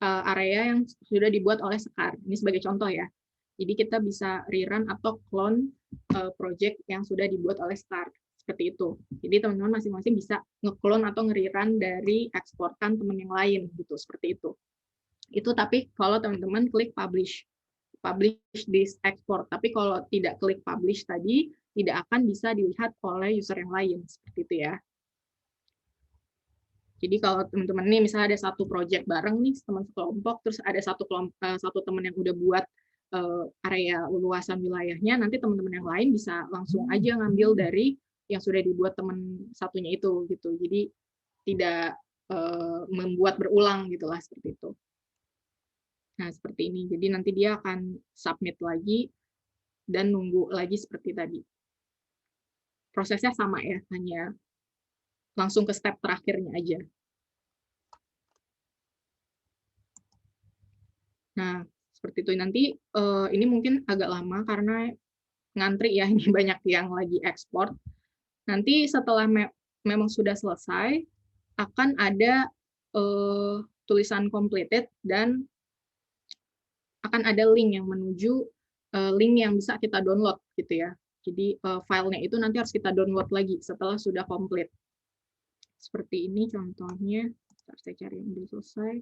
area yang sudah dibuat oleh Sekar. Ini sebagai contoh ya. Jadi kita bisa rerun atau clone project yang sudah dibuat oleh Sekar. Seperti itu. Jadi teman-teman masing-masing bisa nge-clone atau nge-rerun dari eksportan teman yang lain gitu, seperti itu. Itu tapi kalau teman-teman klik publish. publish this export. Tapi kalau tidak klik publish tadi, tidak akan bisa dilihat oleh user yang lain. Seperti itu ya. Jadi kalau teman-teman nih misalnya ada satu project bareng nih teman sekelompok, terus ada satu teman yang udah buat area luasan wilayahnya, nanti teman-teman yang lain bisa langsung aja ngambil dari yang sudah dibuat teman satunya itu gitu. Jadi tidak membuat berulang gitulah seperti itu. Nah, seperti ini. Jadi nanti dia akan submit lagi dan nunggu lagi seperti tadi. Prosesnya sama ya, hanya langsung ke step terakhirnya aja. Nah, seperti itu. Nanti ini mungkin agak lama karena ngantri ya, ini banyak yang lagi ekspor. Nanti setelah memang sudah selesai, akan ada tulisan completed dan akan ada link yang menuju link yang bisa kita download gitu ya. Jadi filenya itu nanti harus kita download lagi setelah sudah komplit. Seperti ini contohnya. Saya cari yang udah selesai.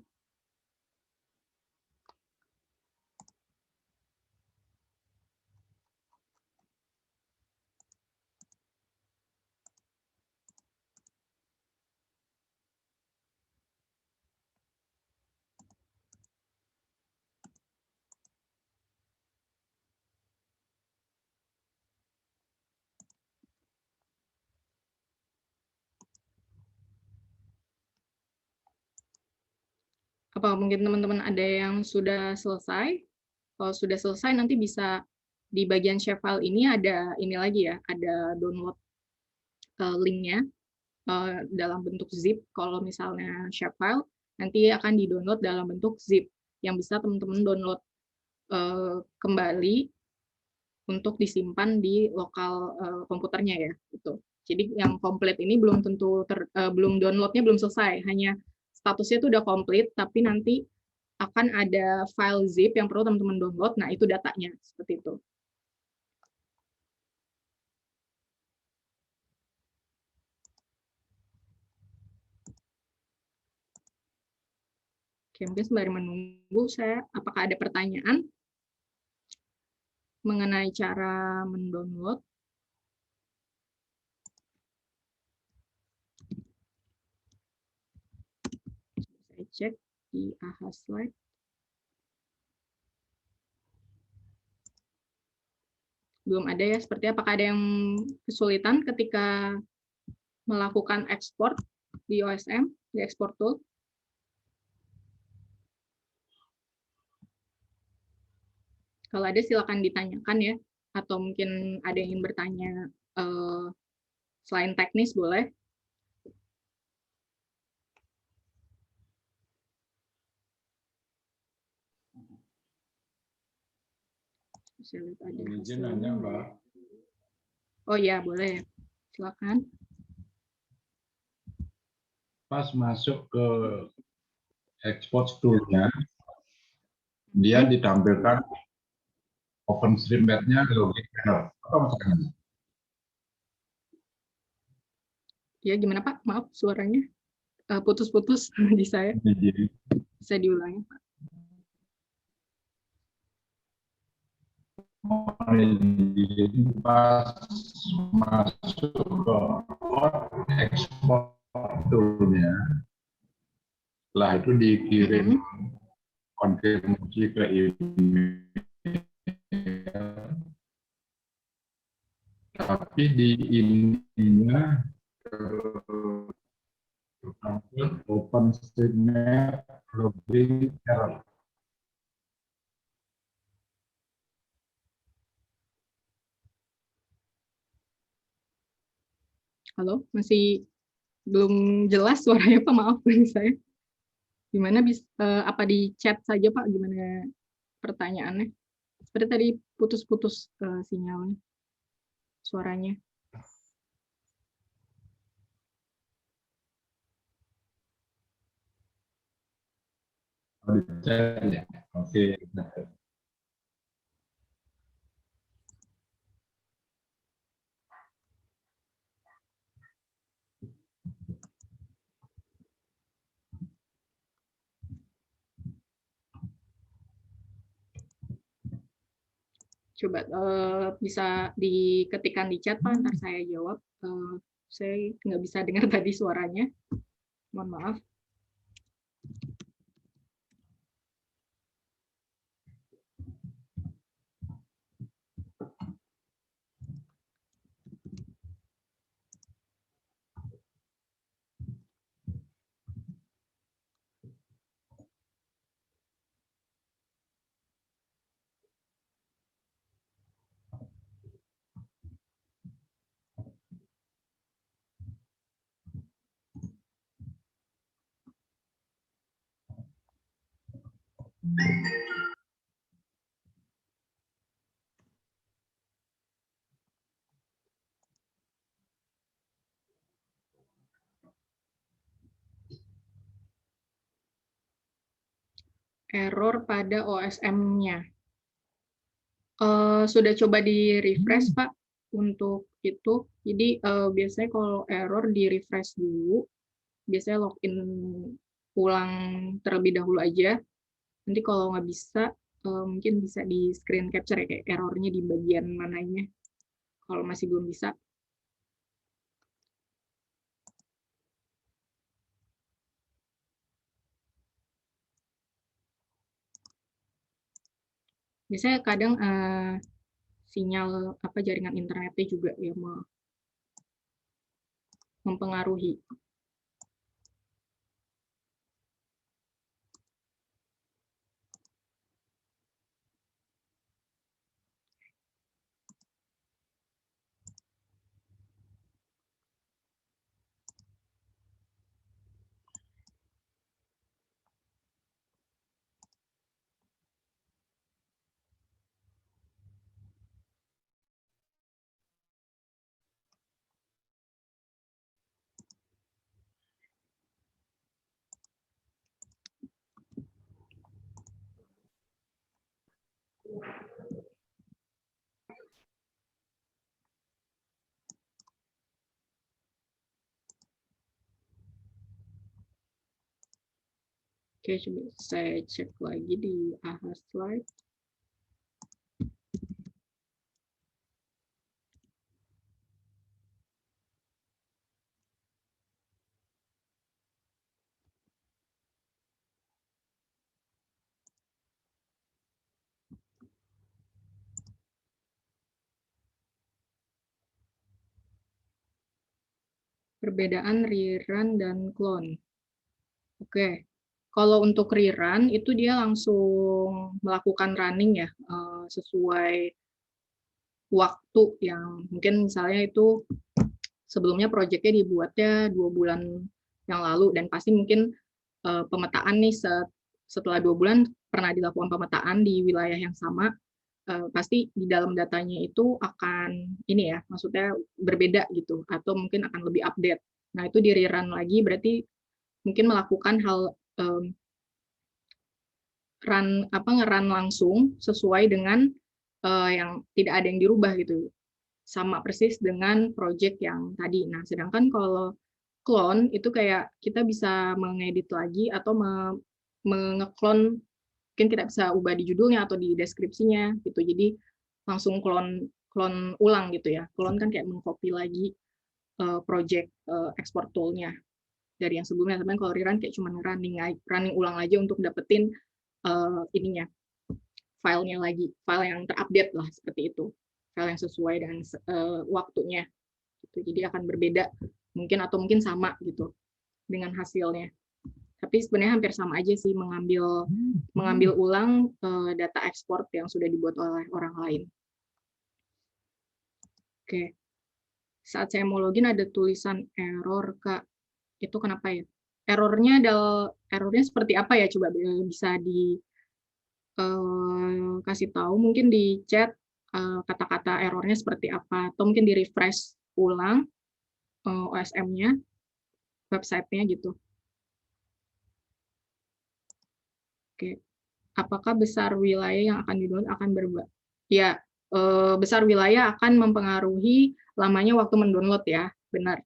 Apa mungkin teman-teman ada yang sudah selesai? Kalau sudah selesai nanti bisa di bagian share file ini ada ini lagi ya, ada download linknya dalam bentuk zip. Kalau misalnya share file nanti akan di-download dalam bentuk zip yang bisa teman-teman download kembali untuk disimpan di lokal komputernya ya. Gitu. Jadi yang komplit ini belum tentu belum downloadnya belum selesai, hanya statusnya itu udah komplit, tapi nanti akan ada file zip yang perlu teman-teman download. Nah, itu datanya seperti itu. Oke, mungkin sembari menunggu apakah ada pertanyaan mengenai cara mendownload? Saya cek di AHA Slide. Belum ada ya, seperti apakah ada yang kesulitan ketika melakukan ekspor di OSM, di export tool? Kalau ada silakan ditanyakan ya, atau mungkin ada yang ingin bertanya selain teknis boleh. Saya lihat ada hasilnya. Mbak. Oh ya, boleh. Silakan. Pas masuk ke export tool-nya, dia ditampilkan OpenStreetMap-nya login panel. Apa maksudnya? Ya, gimana Pak? Maaf, suaranya putus-putus di saya. Bisa diulangi, Pak. Pas masuk ke export tool-nya, setelah itu dikirim konfirmasi ke email, tapi di ininya OpenStreetMap login error. Halo, masih belum jelas suaranya Pak, maaf dari saya. Gimana apa di chat saja Pak, gimana pertanyaannya? Seperti tadi putus-putus sinyalnya, suaranya. Oh, di chat ya. Oke. Coba bisa diketikkan di chat, Pak, ntar saya jawab. Saya nggak bisa dengar tadi suaranya. Mohon maaf. Error pada OSM-nya. Sudah coba di refresh, Pak, untuk itu. Jadi biasanya kalau error di refresh dulu, biasanya login ulang terlebih dahulu aja. Nanti kalau nggak bisa, mungkin bisa di screen capture ya, kayak errornya di bagian mananya. Kalau masih belum bisa. Biasanya kadang sinyal jaringan internetnya juga ya mempengaruhi. Oke, coba saya cek lagi di AHA slide. Perbedaan rerun dan clone. Oke, kalau untuk rerun itu dia langsung melakukan running ya, sesuai waktu yang mungkin misalnya itu sebelumnya proyeknya dibuatnya 2 bulan yang lalu, dan pasti mungkin pemetaan nih setelah 2 bulan pernah dilakukan pemetaan di wilayah yang sama, pasti di dalam datanya itu akan ini ya, maksudnya berbeda gitu, atau mungkin akan lebih update. Nah itu di rerun lagi berarti mungkin melakukan hal nge-run langsung sesuai dengan yang tidak ada yang dirubah gitu, sama persis dengan project yang tadi. Nah sedangkan kalau clone itu kayak kita bisa mengedit lagi atau menge-clone, mungkin kita bisa ubah di judulnya atau di deskripsinya gitu, jadi langsung clone ulang gitu ya. Clone kan kayak mengcopy lagi project export tool-nya dari yang sebelumnya. Tapi kalau rerun kayak cuma running ulang aja untuk dapetin ininya, filenya lagi, file yang terupdate lah seperti itu, file yang sesuai dengan waktunya gitu. Jadi akan berbeda mungkin, atau mungkin sama gitu dengan hasilnya, tapi sebenarnya hampir sama aja sih, mengambil ulang data ekspor yang sudah dibuat oleh orang lain. Oke, saat saya mau login ada tulisan error, Kak. Itu kenapa ya? Errornya seperti apa ya? Coba bisa kasih tahu mungkin di chat kata-kata errornya seperti apa, atau mungkin di refresh ulang OSM-nya, website-nya gitu. Oke, apakah besar wilayah yang akan di-download akan berubah? Ya, besar wilayah akan mempengaruhi lamanya waktu mendownload ya, benar.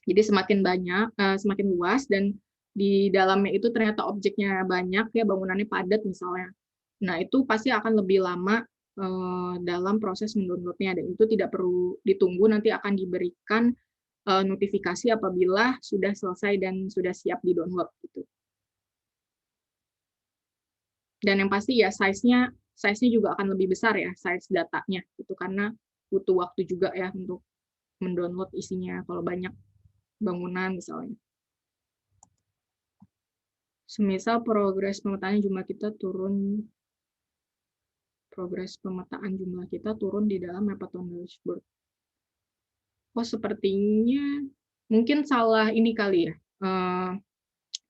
Jadi semakin banyak, semakin luas, dan di dalamnya itu ternyata objeknya banyak ya, bangunannya padat misalnya. Nah, itu pasti akan lebih lama dalam proses mendownloadnya, dan itu tidak perlu ditunggu, nanti akan diberikan notifikasi apabila sudah selesai dan sudah siap di-download gitu. Dan yang pasti ya size-nya juga akan lebih besar ya, size datanya itu, karena butuh waktu juga ya untuk mendownload isinya kalau banyak bangunan misalnya. Semisal progres pemetaan jumlah kita turun di dalam Mapperton dashboard. Oh, sepertinya mungkin salah ini kali ya.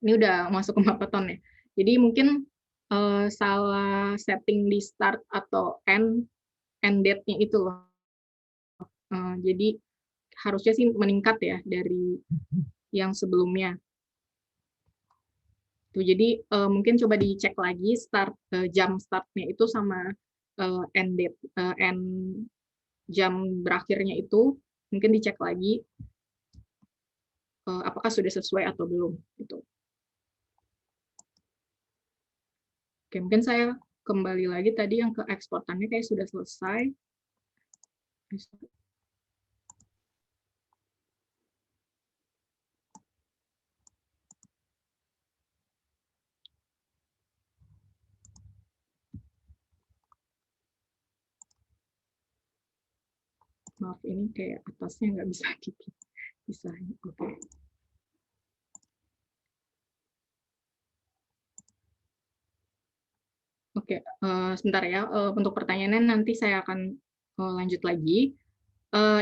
Ini udah masuk ke Mapperton ya. Jadi mungkin salah setting di start atau end date-nya itu loh. Jadi harusnya sih meningkat ya dari yang sebelumnya. Tuh, jadi mungkin coba dicek lagi jam startnya itu sama end date, end jam berakhirnya itu, mungkin dicek lagi apakah sudah sesuai atau belum gitu. Oke, mungkin saya kembali lagi tadi yang ke eksportannya kayak sudah selesai. Maaf, ini kayak atasnya nggak bisa dipisahin. Oke. Oke, sebentar ya. Untuk pertanyaannya nanti saya akan lanjut lagi.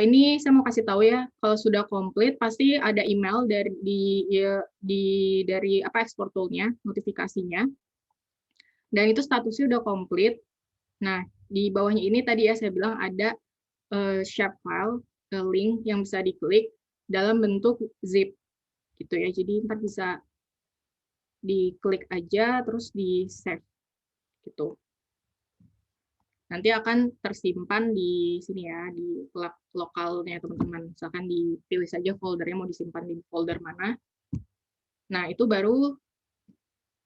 Ini saya mau kasih tahu ya, kalau sudah komplit pasti ada email dari export tool-nya, notifikasinya. Dan itu statusnya udah komplit. Nah, di bawahnya ini tadi ya saya bilang ada shapefile, link yang bisa diklik dalam bentuk zip gitu ya. Jadi ntar bisa diklik aja terus di save gitu. Nanti akan tersimpan di sini ya, di lokalnya teman-teman. Misalkan dipilih saja foldernya mau disimpan di folder mana. Nah, itu baru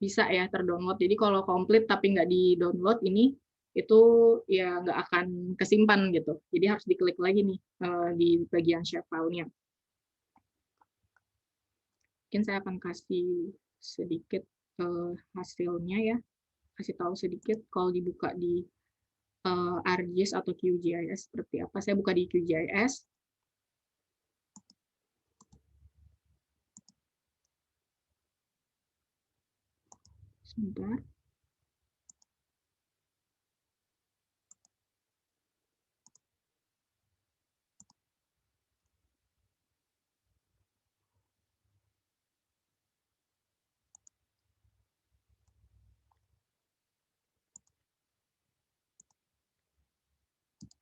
bisa ya terdownload. Jadi kalau komplit tapi nggak di-download ini, itu ya nggak akan kesimpan gitu. Jadi harus diklik lagi nih di bagian shapefile-nya. Mungkin saya akan kasih sedikit hasilnya ya. Kasih tahu sedikit kalau dibuka di ArcGIS atau QGIS seperti apa. Saya buka di QGIS. Sebentar.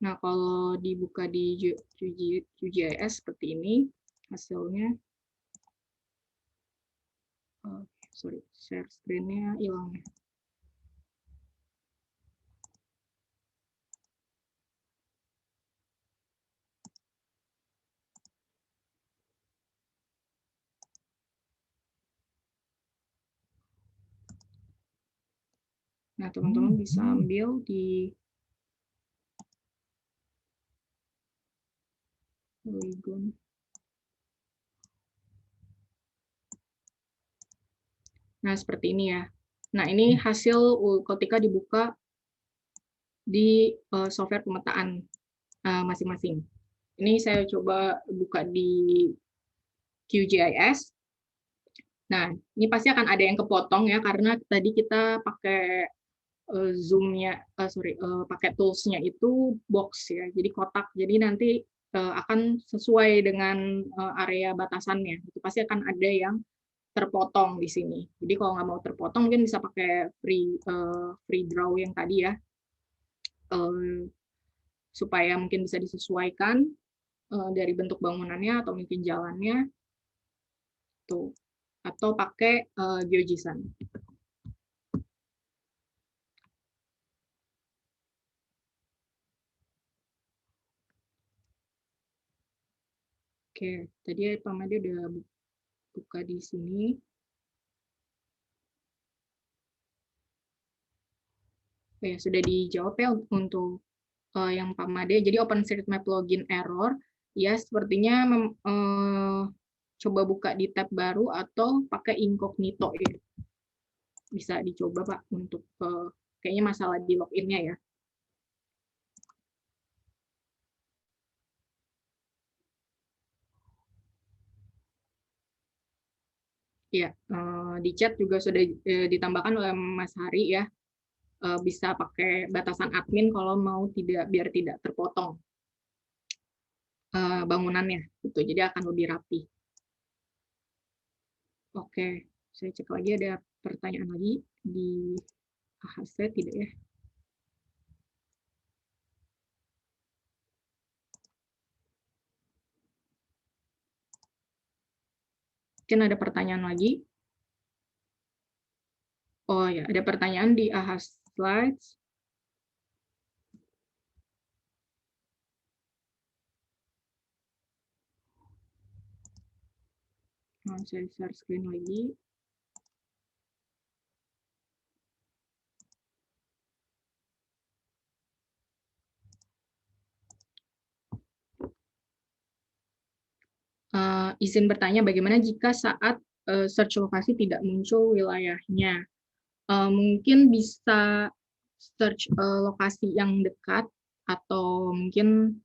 Nah, kalau dibuka di QGIS seperti ini, hasilnya, sorry, share screen-nya hilang. Nah, teman-teman bisa ambil di polygon. Nah, seperti ini ya. Nah, ini hasil ketika dibuka di software pemetaan masing-masing. Ini saya coba buka di QGIS. Nah, ini pasti akan ada yang kepotong ya, karena tadi kita pakai zoom-nya, pakai tools-nya itu box ya, jadi kotak. Jadi nanti akan sesuai dengan area batasannya. Itu pasti akan ada yang terpotong di sini. Jadi kalau nggak mau terpotong, mungkin bisa pakai free draw yang tadi ya, supaya mungkin bisa disesuaikan dari bentuk bangunannya atau mungkin jalannya, tuh, atau pakai GeoJSON. Oke, tadi Pak Made udah buka di sini. Ya, sudah dijawab ya untuk yang Pak Made. Jadi OpenStreetMap login error, ya sepertinya coba buka di tab baru atau pakai incognito ya. Bisa dicoba Pak untuk kayaknya masalah di login-nya ya. Ya, di chat juga sudah ditambahkan oleh Mas Hari ya. Bisa pakai batasan admin kalau mau biar tidak terpotong bangunannya gitu. Jadi akan lebih rapi. Oke, saya cek lagi ada pertanyaan lagi di AHC tidak ya? Mungkin ada pertanyaan lagi. Oh ya, ada pertanyaan di AHA Slides. Saya share screen lagi. Izin bertanya bagaimana jika saat search lokasi tidak muncul wilayahnya. Mungkin bisa search lokasi yang dekat atau mungkin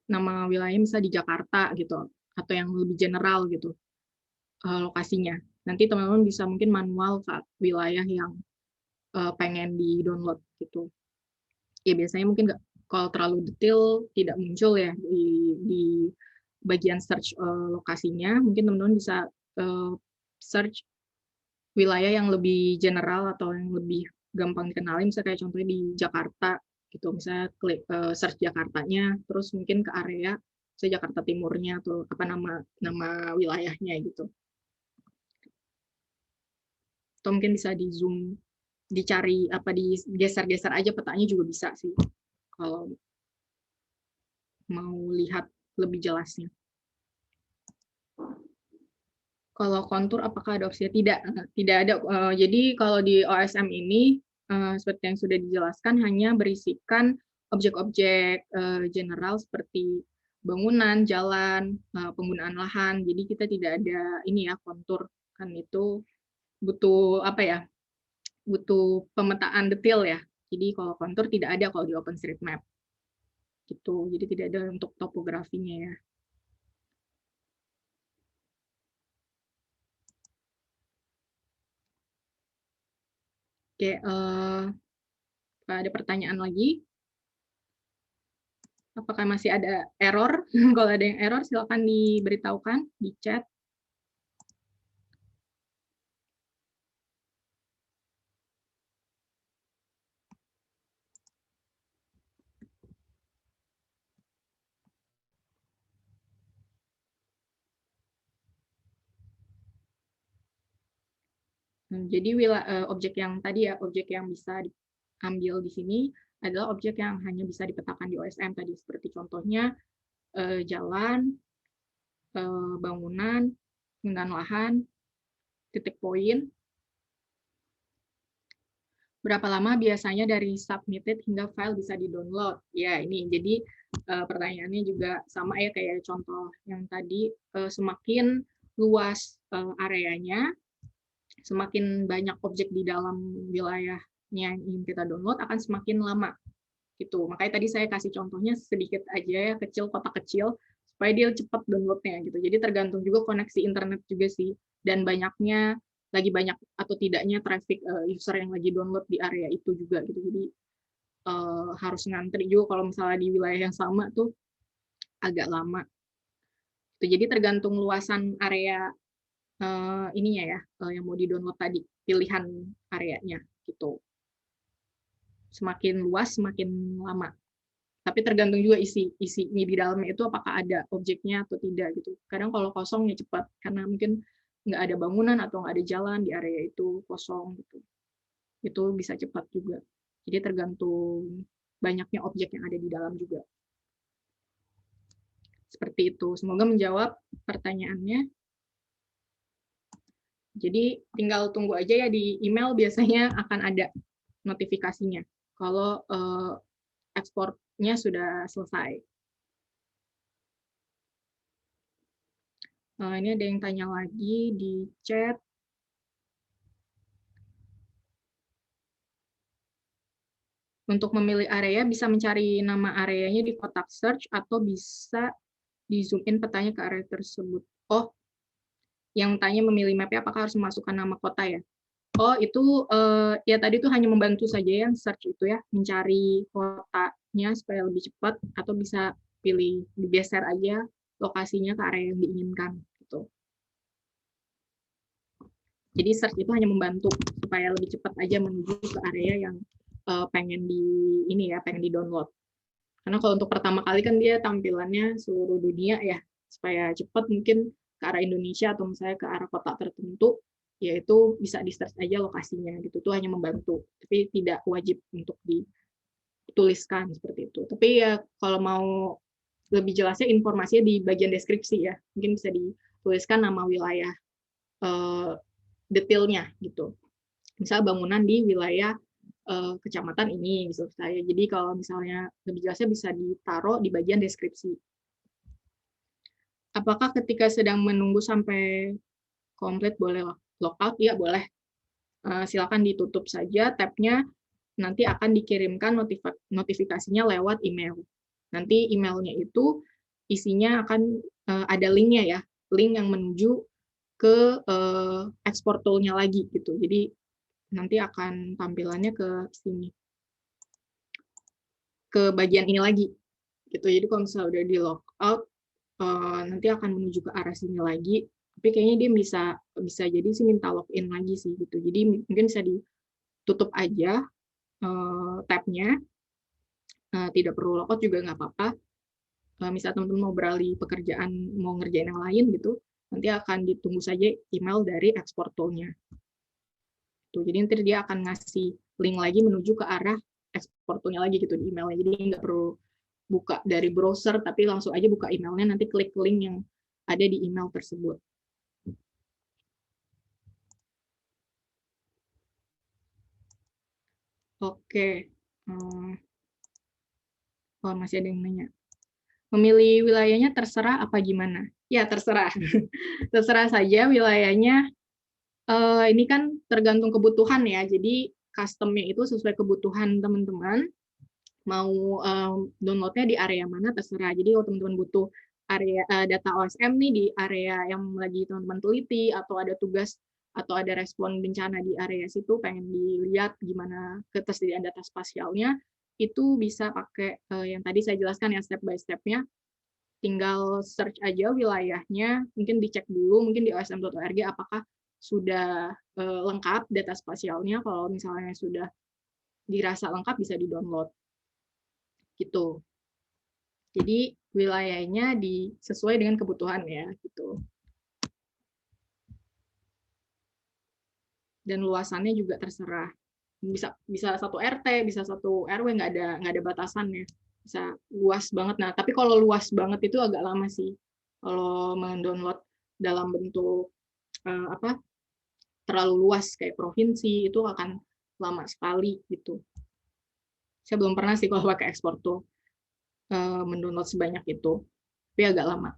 nama wilayahnya bisa di Jakarta gitu atau yang lebih general gitu lokasinya. Nanti teman-teman bisa mungkin manual ke wilayah yang pengen di download gitu. Ya biasanya mungkin nggak, kalau terlalu detail tidak muncul ya di bagian search lokasinya. Mungkin teman-teman bisa search wilayah yang lebih general atau yang lebih gampang dikenali, misalnya kayak contohnya di Jakarta gitu, misalnya klik search Jakartanya, terus mungkin ke area misalnya Jakarta Timurnya atau apa nama wilayahnya gitu. Atau mungkin bisa di zoom, dicari apa digeser-geser aja petanya juga bisa sih kalau mau lihat lebih jelasnya. Kalau kontur apakah ada opsinya? Tidak ada. Jadi kalau di OSM ini seperti yang sudah dijelaskan hanya berisikan objek-objek general seperti bangunan, jalan, penggunaan lahan. Jadi kita tidak ada ini ya kontur, kan itu butuh apa ya? Butuh pemetaan detail ya. Jadi kalau kontur tidak ada kalau di OpenStreetMap. Gitu. Jadi tidak ada untuk topografinya ya. Oke, ada pertanyaan lagi? Apakah masih ada error? Kalau ada yang error, silakan diberitahukan di chat. Jadi objek yang tadi ya, objek yang bisa diambil di sini adalah objek yang hanya bisa dipetakan di OSM tadi, seperti contohnya jalan, bangunan, penggunaan lahan, titik poin. Berapa lama biasanya dari submitted hingga file bisa di-download? Ya, ini jadi pertanyaannya juga sama ya kayak contoh yang tadi, semakin luas areanya, semakin banyak objek di dalam wilayahnya yang ingin kita download akan semakin lama gitu. Makanya tadi saya kasih contohnya sedikit aja ya, kecil, kotak kecil, supaya dia cepat downloadnya gitu. Jadi tergantung juga koneksi internet juga sih, dan banyaknya lagi banyak atau tidaknya traffic user yang lagi download di area itu juga gitu. Jadi harus ngantri juga kalau misalnya di wilayah yang sama tuh agak lama. Jadi tergantung luasan area ininya ya, yang mau di-download tadi, pilihan areanya gitu. Semakin luas, semakin lama. Tapi tergantung juga isinya di dalamnya itu apakah ada objeknya atau tidak gitu. Kadang kalau kosong ya cepat, karena mungkin nggak ada bangunan atau nggak ada jalan di area itu kosong gitu. Itu bisa cepat juga. Jadi tergantung banyaknya objek yang ada di dalam juga. Seperti itu. Semoga menjawab pertanyaannya. Jadi tinggal tunggu aja ya di email biasanya akan ada notifikasinya. kalau ekspornya sudah selesai. Ini ada yang tanya lagi di chat. Untuk memilih area, bisa mencari nama areanya di kotak search atau bisa di zoom in petanya ke area tersebut. Oh, yang tanya memilih mapnya apakah harus memasukkan nama kota ya? Oh, itu ya tadi itu hanya membantu saja yang search itu ya, mencari kotanya supaya lebih cepat, atau bisa pilih digeser aja lokasinya ke area yang diinginkan gitu. Jadi search itu hanya membantu supaya lebih cepat aja menuju ke area yang pengen pengen di download. Karena kalau untuk pertama kali kan dia tampilannya seluruh dunia ya, supaya cepat mungkin ke arah Indonesia atau misalnya ke arah kota tertentu, yaitu bisa di search aja lokasinya gitu. Itu hanya membantu, tapi tidak wajib untuk dituliskan seperti itu. Tapi ya kalau mau lebih jelasnya informasinya di bagian deskripsi ya, mungkin bisa dituliskan nama wilayah detailnya gitu. Misal bangunan di wilayah kecamatan ini gitu saya. Jadi kalau misalnya lebih jelasnya bisa ditaruh di bagian deskripsi. Apakah ketika sedang menunggu sampai komplit boleh logout? Iya, boleh. Silakan ditutup saja tab-nya, nanti akan dikirimkan notifikasinya lewat email. Nanti emailnya itu isinya akan ada link-nya ya, link yang menuju ke export tool-nya lagi gitu. Jadi nanti akan tampilannya ke sini, ke bagian ini lagi gitu. Jadi kalau misalnya udah di logout, nanti akan menuju ke arah sini lagi. Tapi kayaknya dia bisa jadi sih minta login lagi sih gitu. Jadi mungkin bisa ditutup aja tab-nya, tidak perlu logout juga nggak apa-apa. Misal teman-teman mau beralih pekerjaan, mau ngerjain yang lain gitu, nanti akan ditunggu saja email dari export tool-nya. Jadi nanti dia akan ngasih link lagi menuju ke arah export tool-nya lagi gitu di emailnya. Jadi nggak perlu buka dari browser, tapi langsung aja buka emailnya, nanti klik link yang ada di email tersebut. Oke. Oh, masih ada yang nanya. Memilih wilayahnya terserah apa gimana? Ya, terserah. Terserah saja wilayahnya. Ini kan tergantung kebutuhan ya, jadi custom-nya itu sesuai kebutuhan teman-teman. Mau download-nya di area mana terserah. Jadi kalau teman-teman butuh area data OSM nih di area yang lagi teman-teman teliti, atau ada tugas atau ada respon bencana di area situ, pengen dilihat gimana ketersediaan data spasialnya, itu bisa pakai yang tadi saya jelaskan ya step by step-nya. Tinggal search aja wilayahnya, mungkin dicek dulu mungkin di osm.org apakah sudah lengkap data spasialnya. Kalau misalnya sudah dirasa lengkap bisa di-download. Gitu. Jadi wilayahnya sesuai dengan kebutuhan ya gitu. Dan luasannya juga terserah. Bisa 1 RT, bisa 1 RW, nggak ada batasannya. Bisa luas banget. Nah, tapi kalau luas banget itu agak lama sih. Kalau mendownload dalam bentuk terlalu luas kayak provinsi itu akan lama sekali gitu. Saya belum pernah sih kalau pakai ekspor tuh mendownload sebanyak itu, tapi agak lama.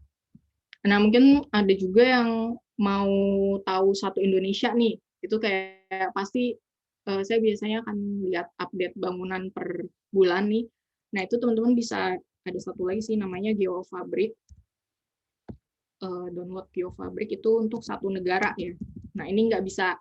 Nah, mungkin ada juga yang mau tahu satu Indonesia nih, itu kayak pasti saya biasanya akan lihat update bangunan per bulan nih. Nah, itu teman-teman bisa ada satu lagi sih namanya GeoFabric. Download GeoFabric itu untuk satu negara ya. Nah, ini nggak bisa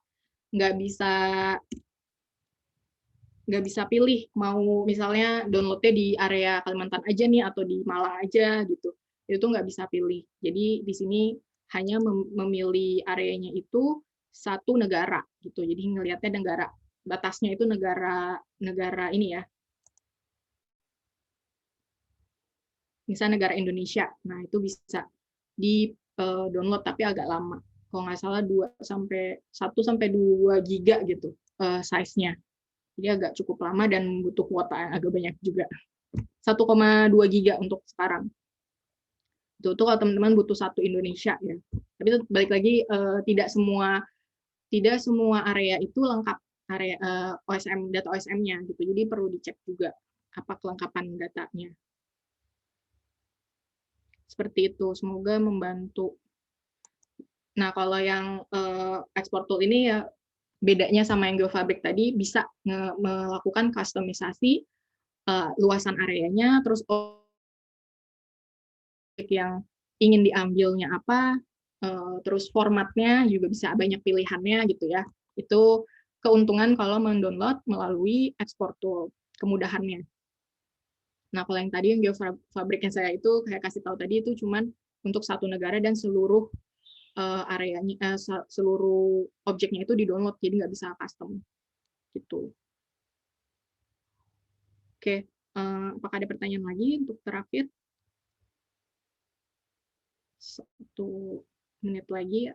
pilih mau misalnya downloadnya di area Kalimantan aja nih atau di Malang aja gitu. Itu nggak bisa pilih. Jadi di sini hanya memilih areanya itu satu negara gitu. Jadi ngelihatnya negara, batasnya itu negara ini ya. Misalnya negara Indonesia. Nah, itu bisa di download tapi agak lama. Kalau nggak salah 1 sampai 2 giga gitu size-nya. Jadi agak cukup lama dan butuh kuota yang agak banyak juga. 1,2 giga untuk sekarang. Itu kalau teman-teman butuh satu Indonesia ya. Tapi itu balik lagi tidak semua area itu lengkap area OSM, data OSM-nya gitu. Jadi perlu dicek juga apa kelengkapan datanya. Seperti itu, semoga membantu. Nah, kalau yang export tool ini ya bedanya sama yang GeoFabric tadi, bisa melakukan kustomisasi luasan areanya, terus objek yang ingin diambilnya apa, terus formatnya juga bisa banyak pilihannya gitu ya. Itu keuntungan kalau mendownload melalui export tool, kemudahannya. Nah, kalau yang tadi yang GeoFabric yang saya itu kayak kasih tahu tadi itu cuman untuk satu negara dan seluruh areanya, seluruh objeknya itu di-download, jadi nggak bisa custom gitu. Oke, apakah ada pertanyaan lagi untuk terakhir? 1 menit lagi.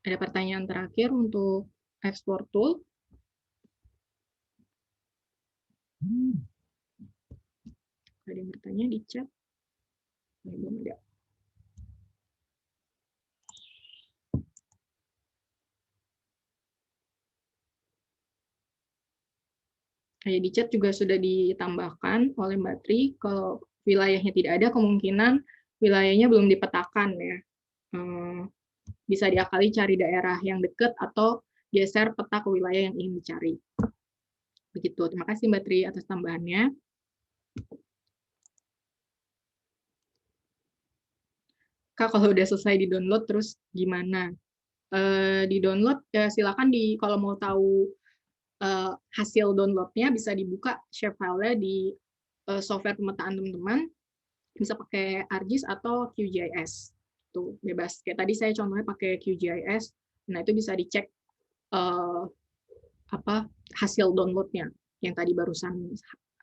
Ada pertanyaan terakhir untuk export tool? Ada yang bertanya di chat? Belum ada. Kayak di chat juga sudah ditambahkan oleh Mbak Tri, kalau wilayahnya tidak ada, kemungkinan wilayahnya belum dipetakan ya. Bisa diakali cari daerah yang dekat atau geser peta ke wilayah yang ingin dicari. Begitu, terima kasih Mbak Tri atas tambahannya. Kak, kalau udah selesai di-download, terus gimana? Di-download, ya silakan kalau mau tahu hasil downloadnya bisa dibuka shapefile-nya di software pemetaan teman-teman, bisa pakai ArcGIS atau QGIS. Tuh, bebas. Kayak tadi saya contohnya pakai QGIS, nah itu bisa dicek hasil downloadnya yang tadi barusan,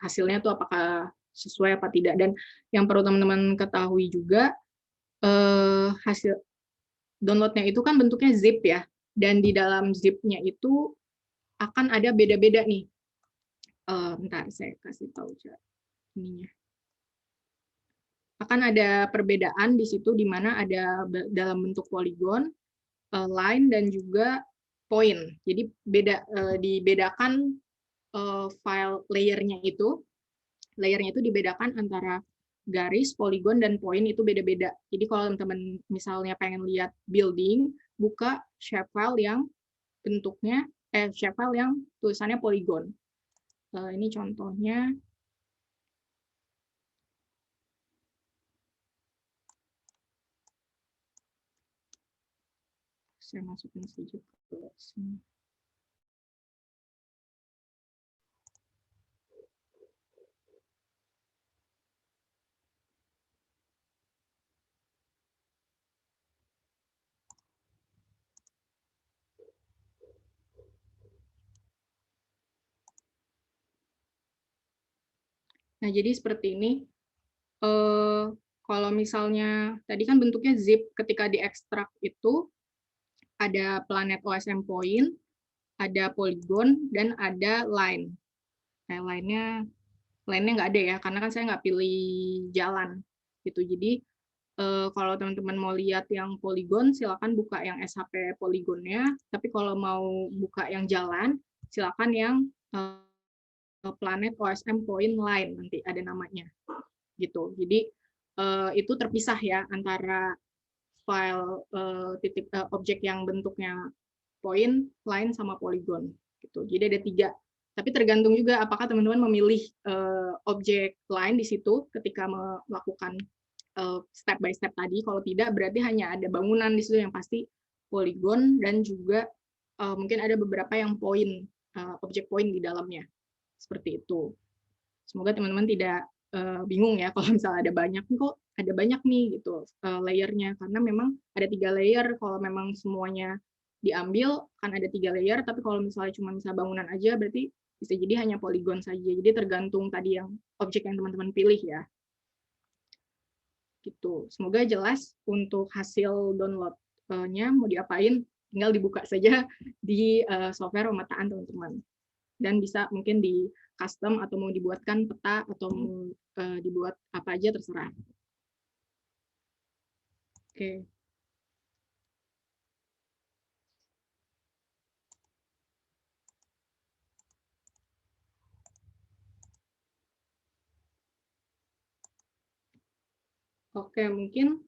hasilnya tuh apakah sesuai apa tidak. Dan yang perlu teman-teman ketahui juga, hasil downloadnya itu kan bentuknya zip ya, dan di dalam zip-nya itu akan ada beda-beda nih. Bentar, saya kasih tahu ininya. Akan ada perbedaan di situ, di mana ada dalam bentuk poligon, line, dan juga point. Jadi dibedakan file layernya itu dibedakan antara garis, poligon, dan point itu beda-beda. Jadi kalau teman-teman misalnya pengen lihat building, buka shapefile yang bentuknya shapefile yang tulisannya poligon. Ini contohnya. Saya masukin sedikit ke sini. Nah, jadi seperti ini. Kalau misalnya tadi kan bentuknya zip, ketika diekstrak itu ada planet OSM point, ada polygon, dan ada line. Nah, line-nya nggak ada ya, karena kan saya nggak pilih jalan gitu. Jadi kalau teman-teman mau lihat yang polygon, silakan buka yang SHP polygonnya. Tapi kalau mau buka yang jalan, silakan yang planet OSM point line, nanti ada namanya gitu. Jadi itu terpisah ya antara file objek yang bentuknya point, line, sama polygon gitu. Jadi ada 3. Tapi tergantung juga apakah teman-teman memilih objek line di situ ketika melakukan step by step tadi. Kalau tidak, berarti hanya ada bangunan di situ yang pasti polygon, dan juga mungkin ada beberapa yang point, objek point di dalamnya. Seperti itu. Semoga teman-teman tidak bingung ya kalau misalnya ada banyak, kok ada banyak nih gitu layernya, karena memang ada 3 layer. Kalau memang semuanya diambil kan ada 3 layer, tapi kalau misalnya cuma bangunan aja berarti bisa jadi hanya poligon saja. Jadi tergantung tadi yang objek yang teman-teman pilih ya. Gitu. Semoga jelas untuk hasil download-nya mau diapain, tinggal dibuka saja di software pemetaan teman-teman. Dan bisa mungkin di custom atau mau dibuatkan peta atau mau dibuat apa aja terserah. Oke. Oke, mungkin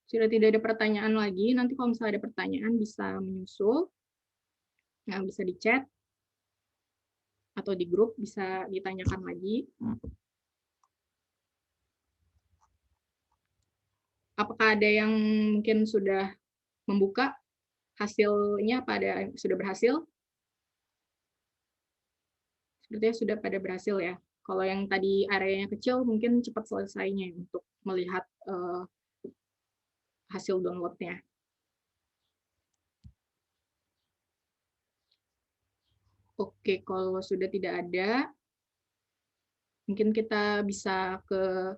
sudah tidak ada pertanyaan lagi. Nanti kalau misalnya ada pertanyaan bisa menyusul, yang bisa di chat atau di grup bisa ditanyakan lagi. Apakah ada yang mungkin sudah membuka hasilnya, apa ada yang sudah berhasil? Sepertinya sudah pada berhasil ya. Kalau yang tadi areanya kecil mungkin cepat selesainya untuk melihat hasil downloadnya. Oke, kalau sudah tidak ada, mungkin kita bisa ke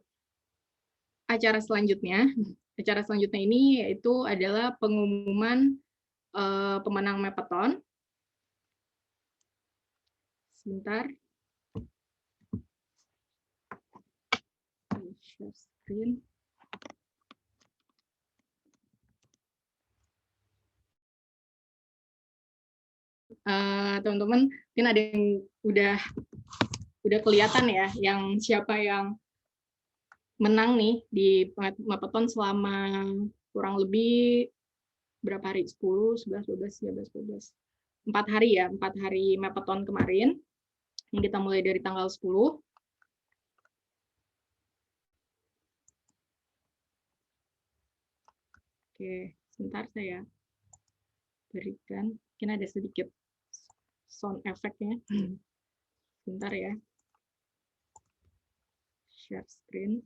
acara selanjutnya. Acara selanjutnya ini yaitu adalah pengumuman pemenang Mappathon. Sebentar. Share screen. Teman-teman, mungkin ada yang udah kelihatan ya, yang siapa yang menang nih di Mappathon selama kurang lebih berapa hari? 10, 11, 12, 13, 12. 4 hari ya, 4 hari Mappathon kemarin. Yang kita mulai dari tanggal 10. Oke, sebentar saya berikan. Mungkin ada sedikit sound effect-nya. Sebentar ya. Share screen.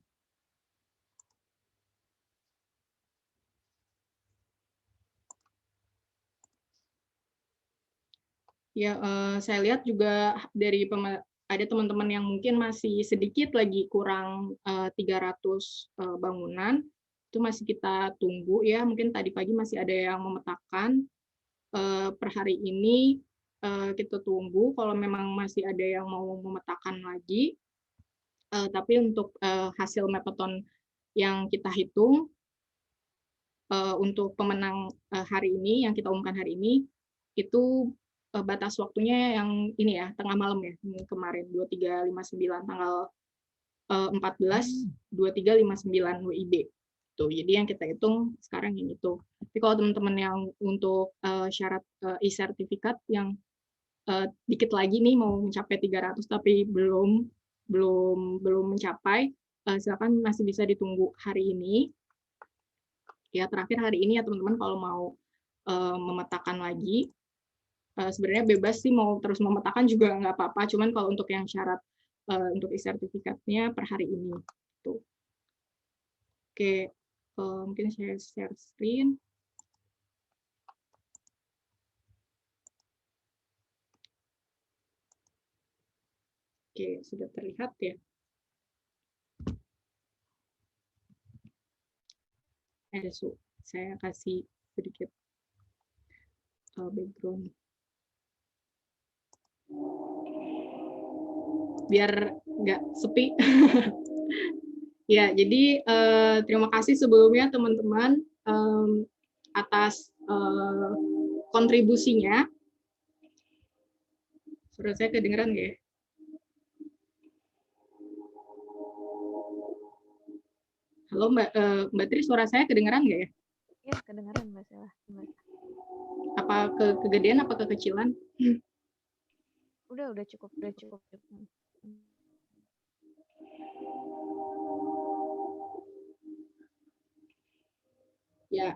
Ya, saya lihat juga dari ada teman-teman yang mungkin masih sedikit lagi kurang 300 bangunan. Itu masih kita tunggu ya. Mungkin tadi pagi masih ada yang memetakan. Per hari ini kita tunggu kalau memang masih ada yang mau memetakan lagi. Tapi untuk hasil Mappathon yang kita hitung untuk pemenang hari ini, yang kita umumkan hari ini, itu batas waktunya yang ini ya, tengah malam ya, kemarin 23.59 tanggal 14 23.59 WIB. Tuh, jadi yang kita hitung sekarang yang itu. Tapi kalau teman-teman yang untuk syarat e-sertifikat yang dikit lagi nih mau mencapai 300 tapi belum mencapai, silakan masih bisa ditunggu hari ini. Ya, terakhir hari ini ya teman-teman, kalau mau memetakan lagi, sebenarnya bebas sih mau terus memetakan juga nggak apa-apa, cuman kalau untuk yang syarat untuk e-sertifikatnya per hari ini. Tuh. Oke, mungkin saya share screen. Oke, sudah terlihat ya. Saya kasih sedikit background. Biar nggak sepi. Ya, jadi terima kasih sebelumnya teman-teman atas kontribusinya. Suara saya kedengeran nggak ya? Halo Mbak Tri, suara saya kedengeran nggak ya? Iya, kedengeran Mbak Sela. Apa kegedean apa kekecilan? Udah cukup. Ya,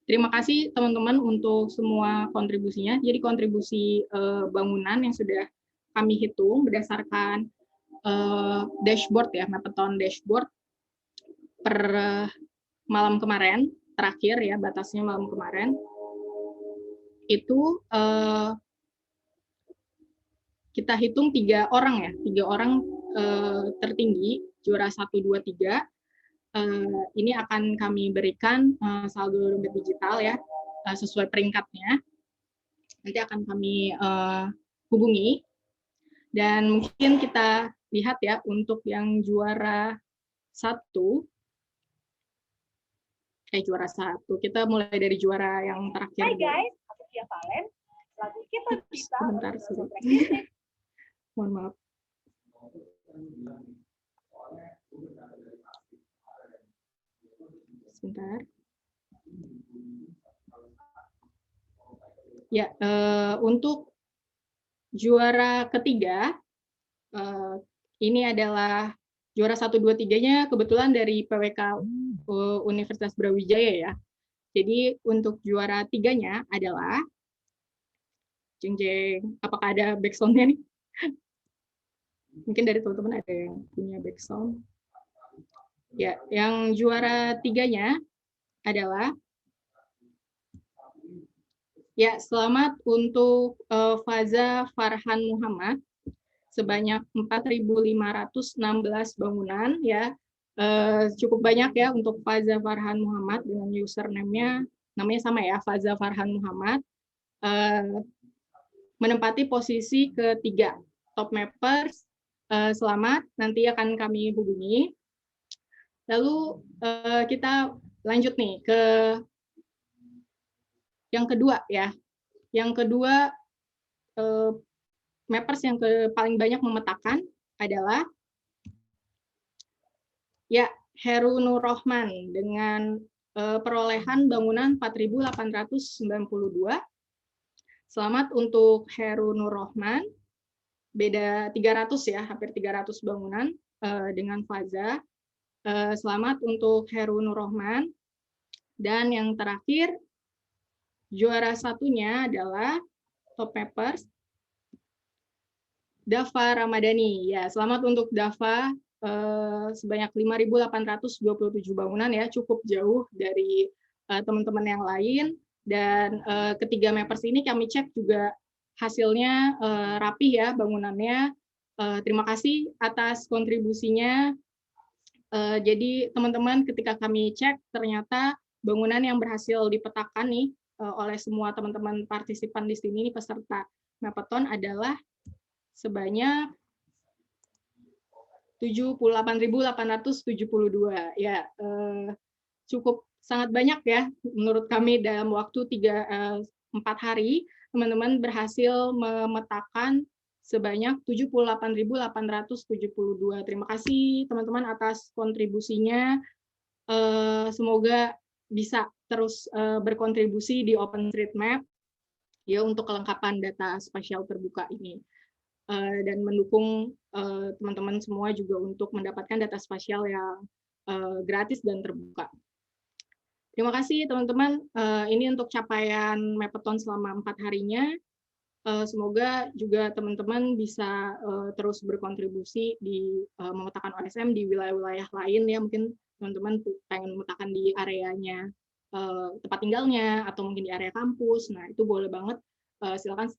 terima kasih teman-teman untuk semua kontribusinya. Jadi kontribusi bangunan yang sudah kami hitung berdasarkan dashboard ya, Mappathon dashboard per malam kemarin, terakhir ya, batasnya malam kemarin, itu kita hitung 3 orang ya, 3 orang tertinggi, juara 1, 2, 3. Ini akan kami berikan saldo dompet digital ya, sesuai peringkatnya. Nanti akan kami hubungi. Dan mungkin kita lihat ya, untuk yang juara 1, juara 1. Kita mulai dari juara yang terakhir. Hai guys, aku Tia Valen. Lagu kita bisa. Sebentar, mohon maaf. Ya, untuk juara ketiga, ini adalah juara 1, 2, 3-nya kebetulan dari PWK Universitas Brawijaya ya. Jadi untuk juara 3-nya adalah, jeng jeng, apakah ada backsound-nya nih? Mungkin dari teman-teman ada yang punya backsound. Ya, yang juara 3-nya adalah, ya, selamat untuk Faza Farhan Muhammad sebanyak 4.516 bangunan ya. Cukup banyak ya untuk Faza Farhan Muhammad dengan username-nya, namanya sama ya, Faza Farhan Muhammad. Menempati posisi ketiga. Top Mappers, selamat, nanti akan kami hubungi. Lalu kita lanjut nih ke yang kedua ya. Yang kedua, mappers yang paling banyak memetakan adalah ya Heru Nur Rohman dengan perolehan bangunan 4.892. Selamat untuk Heru Nur Rohman. Beda 300 ya, hampir 300 bangunan dengan Faza. Selamat untuk Heru Nur Rohman. Dan yang terakhir, juara satunya adalah Top Mappers Dava Ramadhani. Ya, selamat untuk Dava, sebanyak 5.827 bangunan ya, cukup jauh dari teman-teman yang lain. Dan ketiga mappers ini kami cek juga hasilnya rapih ya bangunannya. Terima kasih atas kontribusinya. Jadi teman-teman ketika kami cek ternyata bangunan yang berhasil dipetakan nih oleh semua teman-teman partisipan di sini peserta Mappeton adalah sebanyak 78.872 ya, cukup sangat banyak ya menurut kami. Dalam waktu 4 hari teman-teman berhasil memetakan sebanyak 78.872. Terima kasih teman-teman atas kontribusinya. Semoga bisa terus berkontribusi di OpenStreetMap ya untuk kelengkapan data spasial terbuka ini. Dan mendukung teman-teman semua juga untuk mendapatkan data spasial yang gratis dan terbuka. Terima kasih teman-teman. Ini untuk capaian Mappeton selama 4 harinya. Semoga juga teman-teman bisa terus berkontribusi di memetakan OSM di wilayah-wilayah lain ya. Mungkin teman-teman pengen memetakan di areanya tempat tinggalnya atau mungkin di area kampus. Nah itu boleh banget. Silakan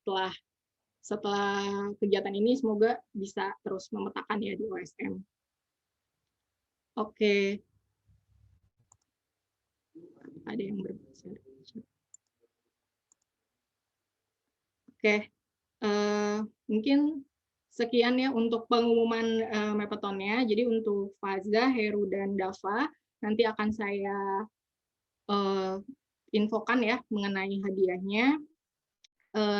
setelah kegiatan ini semoga bisa terus memetakan ya di OSM. Oke. Ada yang berbicara. Oke. Mungkin sekian ya untuk pengumuman Mappetonnya. Jadi untuk Faza, Heru, dan Dava nanti akan saya infokan ya mengenai hadiahnya.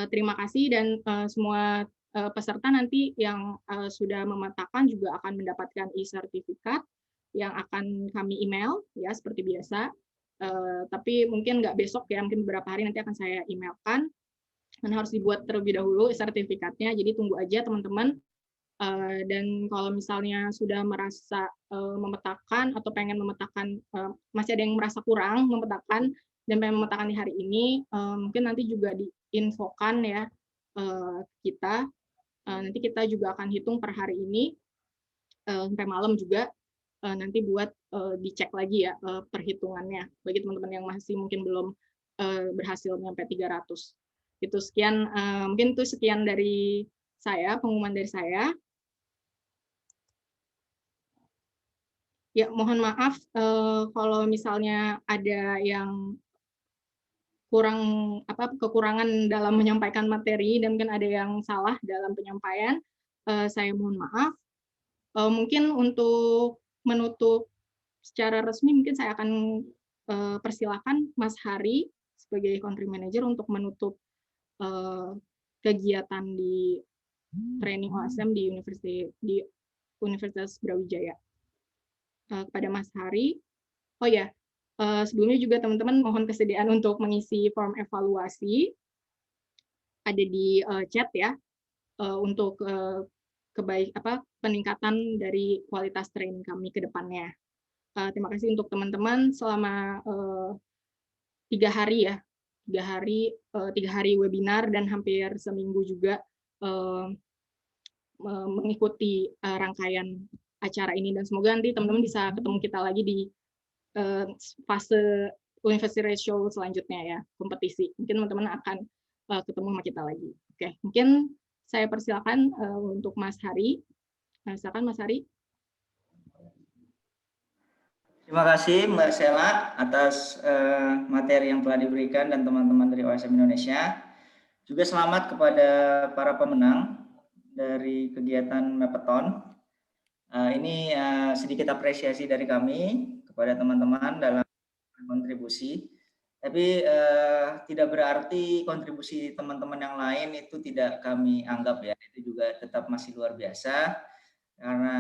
Terima kasih dan semua peserta nanti yang sudah memetakan juga akan mendapatkan e-sertifikat yang akan kami email ya seperti biasa. Tapi mungkin nggak besok ya, mungkin beberapa hari nanti akan saya emailkan. Dan harus dibuat terlebih dahulu sertifikatnya, jadi tunggu aja teman-teman. Dan kalau misalnya sudah merasa memetakan atau pengen memetakan, masih ada yang merasa kurang memetakan dan pengen memetakan di hari ini, mungkin nanti juga diinfokan ya kita. Nanti kita juga akan hitung per hari ini sampai malam juga. Nanti buat dicek lagi ya perhitungannya bagi teman-teman yang masih mungkin belum berhasil sampai 300. Itu sekian, mungkin itu sekian dari saya, pengumuman dari saya. Ya, mohon maaf kalau misalnya ada yang kekurangan dalam menyampaikan materi dan mungkin ada yang salah dalam penyampaian. Saya mohon maaf. Mungkin untuk menutup secara resmi mungkin saya akan persilakan Mas Hari sebagai country manager untuk menutup kegiatan di training OSM di Universitas Brawijaya. Kepada Mas Hari. Oh ya, sebelumnya juga teman-teman mohon kesediaan untuk mengisi form evaluasi. ada di chat ya, untuk peningkatan dari kualitas training kami ke depannya. Terima kasih untuk teman-teman selama 3 hari ya, 3 hari webinar dan hampir seminggu juga mengikuti rangkaian acara ini, dan semoga nanti teman-teman bisa ketemu kita lagi di fase University Ratio selanjutnya ya, kompetisi. Mungkin teman-teman akan ketemu sama kita lagi. Oke, mungkin saya persilakan untuk Mas Hari. Silakan Mas Hari. Terima kasih Mbak Sela atas materi yang telah diberikan dan teman-teman dari OSM Indonesia. Juga selamat kepada para pemenang dari kegiatan Mapathon. Ini sedikit apresiasi dari kami kepada teman-teman dalam kontribusi. Tapi tidak berarti kontribusi teman-teman yang lain itu tidak kami anggap ya. Itu juga tetap masih luar biasa. Karena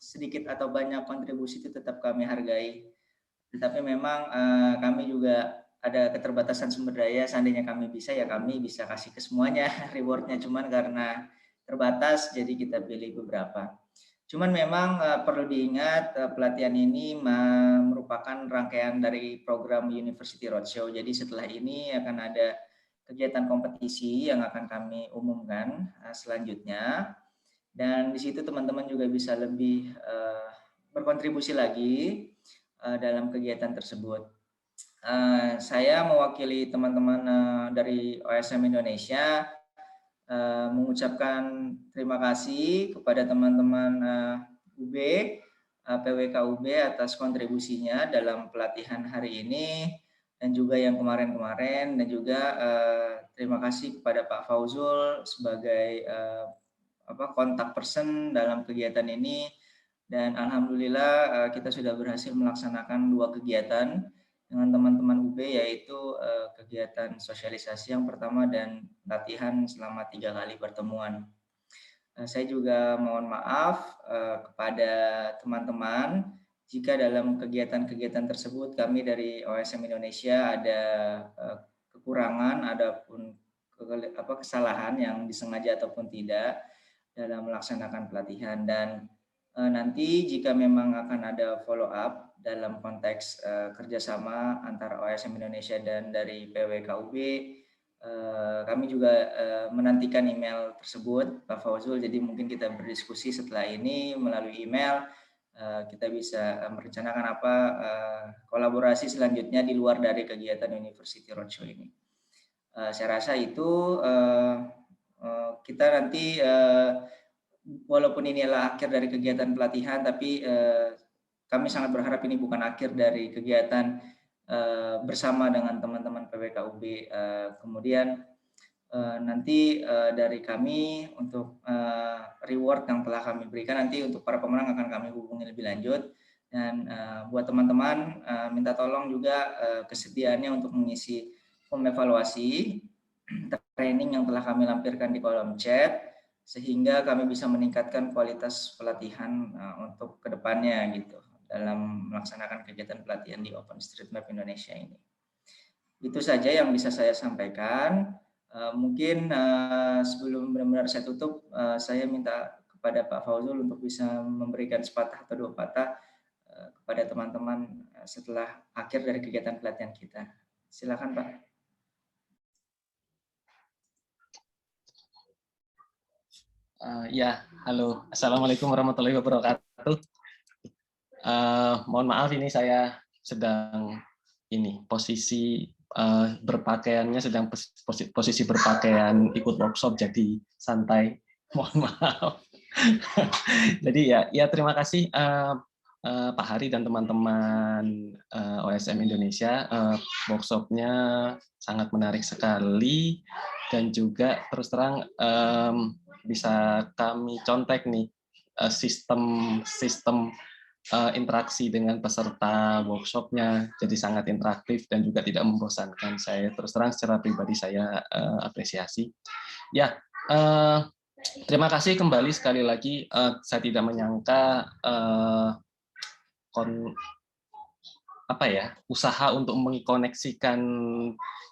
sedikit atau banyak kontribusi itu tetap kami hargai. Tetapi memang kami juga ada keterbatasan sumber daya. Seandainya kami bisa, ya kami bisa kasih ke semuanya rewardnya. Cuman karena terbatas, jadi kita pilih beberapa. Cuman memang perlu diingat pelatihan ini merupakan rangkaian dari program University Roadshow. Jadi setelah ini akan ada kegiatan kompetisi yang akan kami umumkan selanjutnya. Dan di situ teman-teman juga bisa lebih berkontribusi lagi dalam kegiatan tersebut. Saya mewakili teman-teman dari OSM Indonesia mengucapkan terima kasih kepada teman-teman UB, PWK UB atas kontribusinya dalam pelatihan hari ini dan juga yang kemarin-kemarin, dan juga terima kasih kepada Pak Fauzul sebagai kontak person dalam kegiatan ini. Dan alhamdulillah kita sudah berhasil melaksanakan 2 kegiatan dengan teman-teman UB, yaitu kegiatan sosialisasi yang pertama dan latihan selama 3 kali pertemuan. Saya juga mohon maaf kepada teman-teman jika dalam kegiatan-kegiatan tersebut kami dari OSM Indonesia ada kekurangan, adapun kesalahan yang disengaja ataupun tidak dalam melaksanakan pelatihan. Dan nanti jika memang akan ada follow up dalam konteks kerjasama antara OSM Indonesia dan dari PWKUB, kami juga menantikan email tersebut Pak Fauzul. Jadi mungkin kita berdiskusi setelah ini melalui email, kita bisa merencanakan apa kolaborasi selanjutnya di luar dari kegiatan University Roadshow ini. Saya rasa itu kita nanti walaupun ini adalah akhir dari kegiatan pelatihan, tapi kami sangat berharap ini bukan akhir dari kegiatan bersama dengan teman-teman PWKUB. Kemudian nanti dari kami untuk reward yang telah kami berikan, nanti untuk para pemenang akan kami hubungi lebih lanjut. Dan buat teman-teman minta tolong juga kesediaannya untuk mengisi form evaluasi training yang telah kami lampirkan di kolom chat, sehingga kami bisa meningkatkan kualitas pelatihan untuk kedepannya gitu dalam melaksanakan kegiatan pelatihan di OpenStreetMap Indonesia ini. Itu saja yang bisa saya sampaikan. Mungkin sebelum benar-benar saya tutup, saya minta kepada Pak Fauzul untuk bisa memberikan sepatah atau 2 patah kepada teman-teman setelah akhir dari kegiatan pelatihan kita. Silakan Pak. Ya, halo. Assalamualaikum warahmatullahi wabarakatuh. Mohon maaf ini saya sedang posisi berpakaiannya sedang posisi berpakaian ikut workshop, jadi santai. Mohon maaf. Jadi ya terima kasih Pak Hari dan teman-teman OSM Indonesia. Workshopnya sangat menarik sekali, dan juga terus terang bisa kami contek nih sistem interaksi dengan peserta workshopnya, jadi sangat interaktif dan juga tidak membosankan. Saya terus terang secara pribadi saya apresiasi. Ya, terima kasih kembali sekali lagi. Saya tidak menyangka usaha untuk mengkoneksikan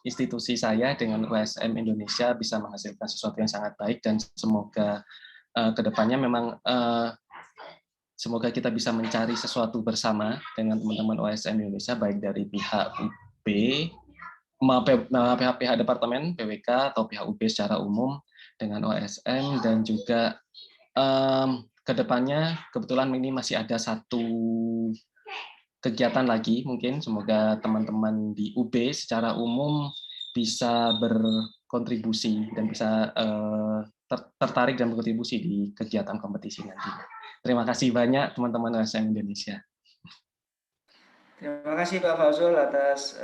institusi saya dengan USM Indonesia bisa menghasilkan sesuatu yang sangat baik, dan semoga kedepannya memang semoga kita bisa mencari sesuatu bersama dengan teman-teman USM Indonesia, baik dari pihak UB, pihak Departemen PWK atau pihak UB secara umum dengan OSM, dan juga kedepannya kebetulan ini masih ada satu kegiatan lagi, mungkin semoga teman-teman di UB secara umum bisa berkontribusi dan bisa tertarik dan berkontribusi di kegiatan kompetisi nantinya. Terima kasih banyak teman-teman USM Indonesia. Terima kasih Pak Fauzul atas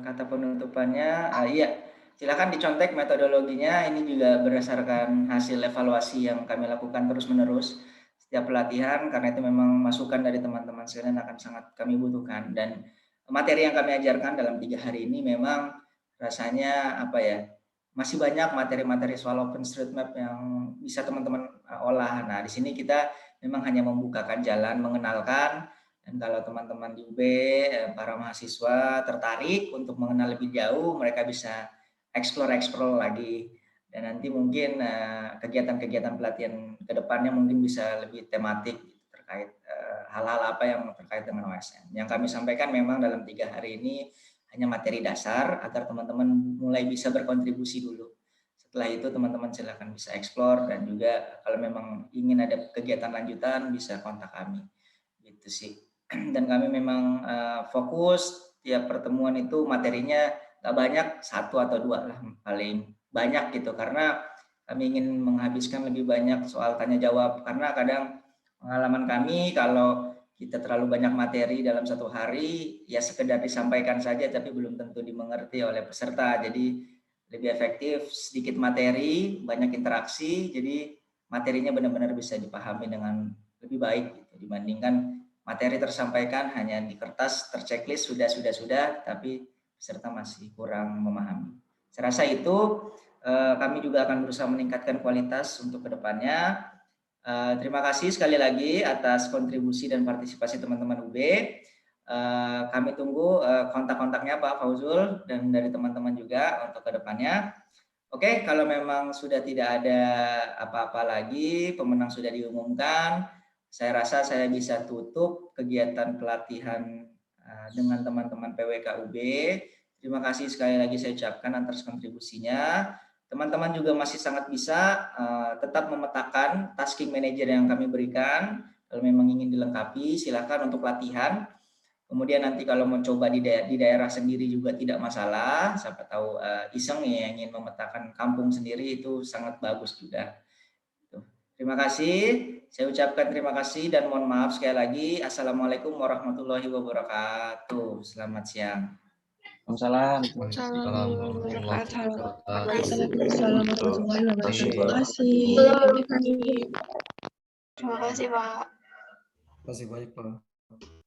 kata penutupannya. Iya, silakan dicontek metodologinya. Ini juga berdasarkan hasil evaluasi yang kami lakukan terus-menerus setiap pelatihan, karena itu memang masukan dari teman-teman sekalian akan sangat kami butuhkan. Dan materi yang kami ajarkan dalam 3 hari ini memang rasanya masih banyak materi-materi soal OpenStreetMap yang bisa teman-teman olah. Nah, di sini kita memang hanya membukakan jalan, mengenalkan. Dan kalau teman-teman di UB, para mahasiswa tertarik untuk mengenal lebih jauh, mereka bisa explore lagi. Dan nanti mungkin kegiatan-kegiatan pelatihan ke depannya mungkin bisa lebih tematik terkait hal-hal apa yang terkait dengan OSM. Yang kami sampaikan memang dalam 3 hari ini hanya materi dasar agar teman-teman mulai bisa berkontribusi dulu. Setelah itu teman-teman silakan bisa explore, dan juga kalau memang ingin ada kegiatan lanjutan bisa kontak kami. Gitu sih. Dan kami memang fokus tiap pertemuan itu materinya nggak banyak, 1 atau 2 lah paling banyak gitu, karena kami ingin menghabiskan lebih banyak soal tanya jawab, karena kadang pengalaman kami kalau kita terlalu banyak materi dalam 1 hari ya sekedar disampaikan saja tapi belum tentu dimengerti oleh peserta. Jadi lebih efektif sedikit materi, banyak interaksi, jadi materinya benar-benar bisa dipahami dengan lebih baik gitu, dibandingkan materi tersampaikan hanya di kertas, terchecklist sudah, tapi peserta masih kurang memahami. Saya rasa itu kami juga akan berusaha meningkatkan kualitas untuk kedepannya. Terima kasih sekali lagi atas kontribusi dan partisipasi teman-teman UB. Kami tunggu kontak-kontaknya Pak Fauzul dan dari teman-teman juga untuk kedepannya. Oke, kalau memang sudah tidak ada apa-apa lagi, pemenang sudah diumumkan, saya rasa saya bisa tutup kegiatan pelatihan dengan teman-teman PWK UB. Terima kasih sekali lagi saya ucapkan atas kontribusinya. Teman-teman juga masih sangat bisa tetap memetakan tasking manager yang kami berikan. Kalau memang ingin dilengkapi, silakan untuk latihan. Kemudian nanti kalau mau coba di daerah sendiri juga tidak masalah. Siapa tahu iseng ya ingin memetakan kampung sendiri, itu sangat bagus juga. Terima kasih. Saya ucapkan terima kasih dan mohon maaf sekali lagi. Assalamualaikum warahmatullahi wabarakatuh. Selamat siang. Waalaikumsalam. Terima kasih Pak. Terima kasih banyak Pak.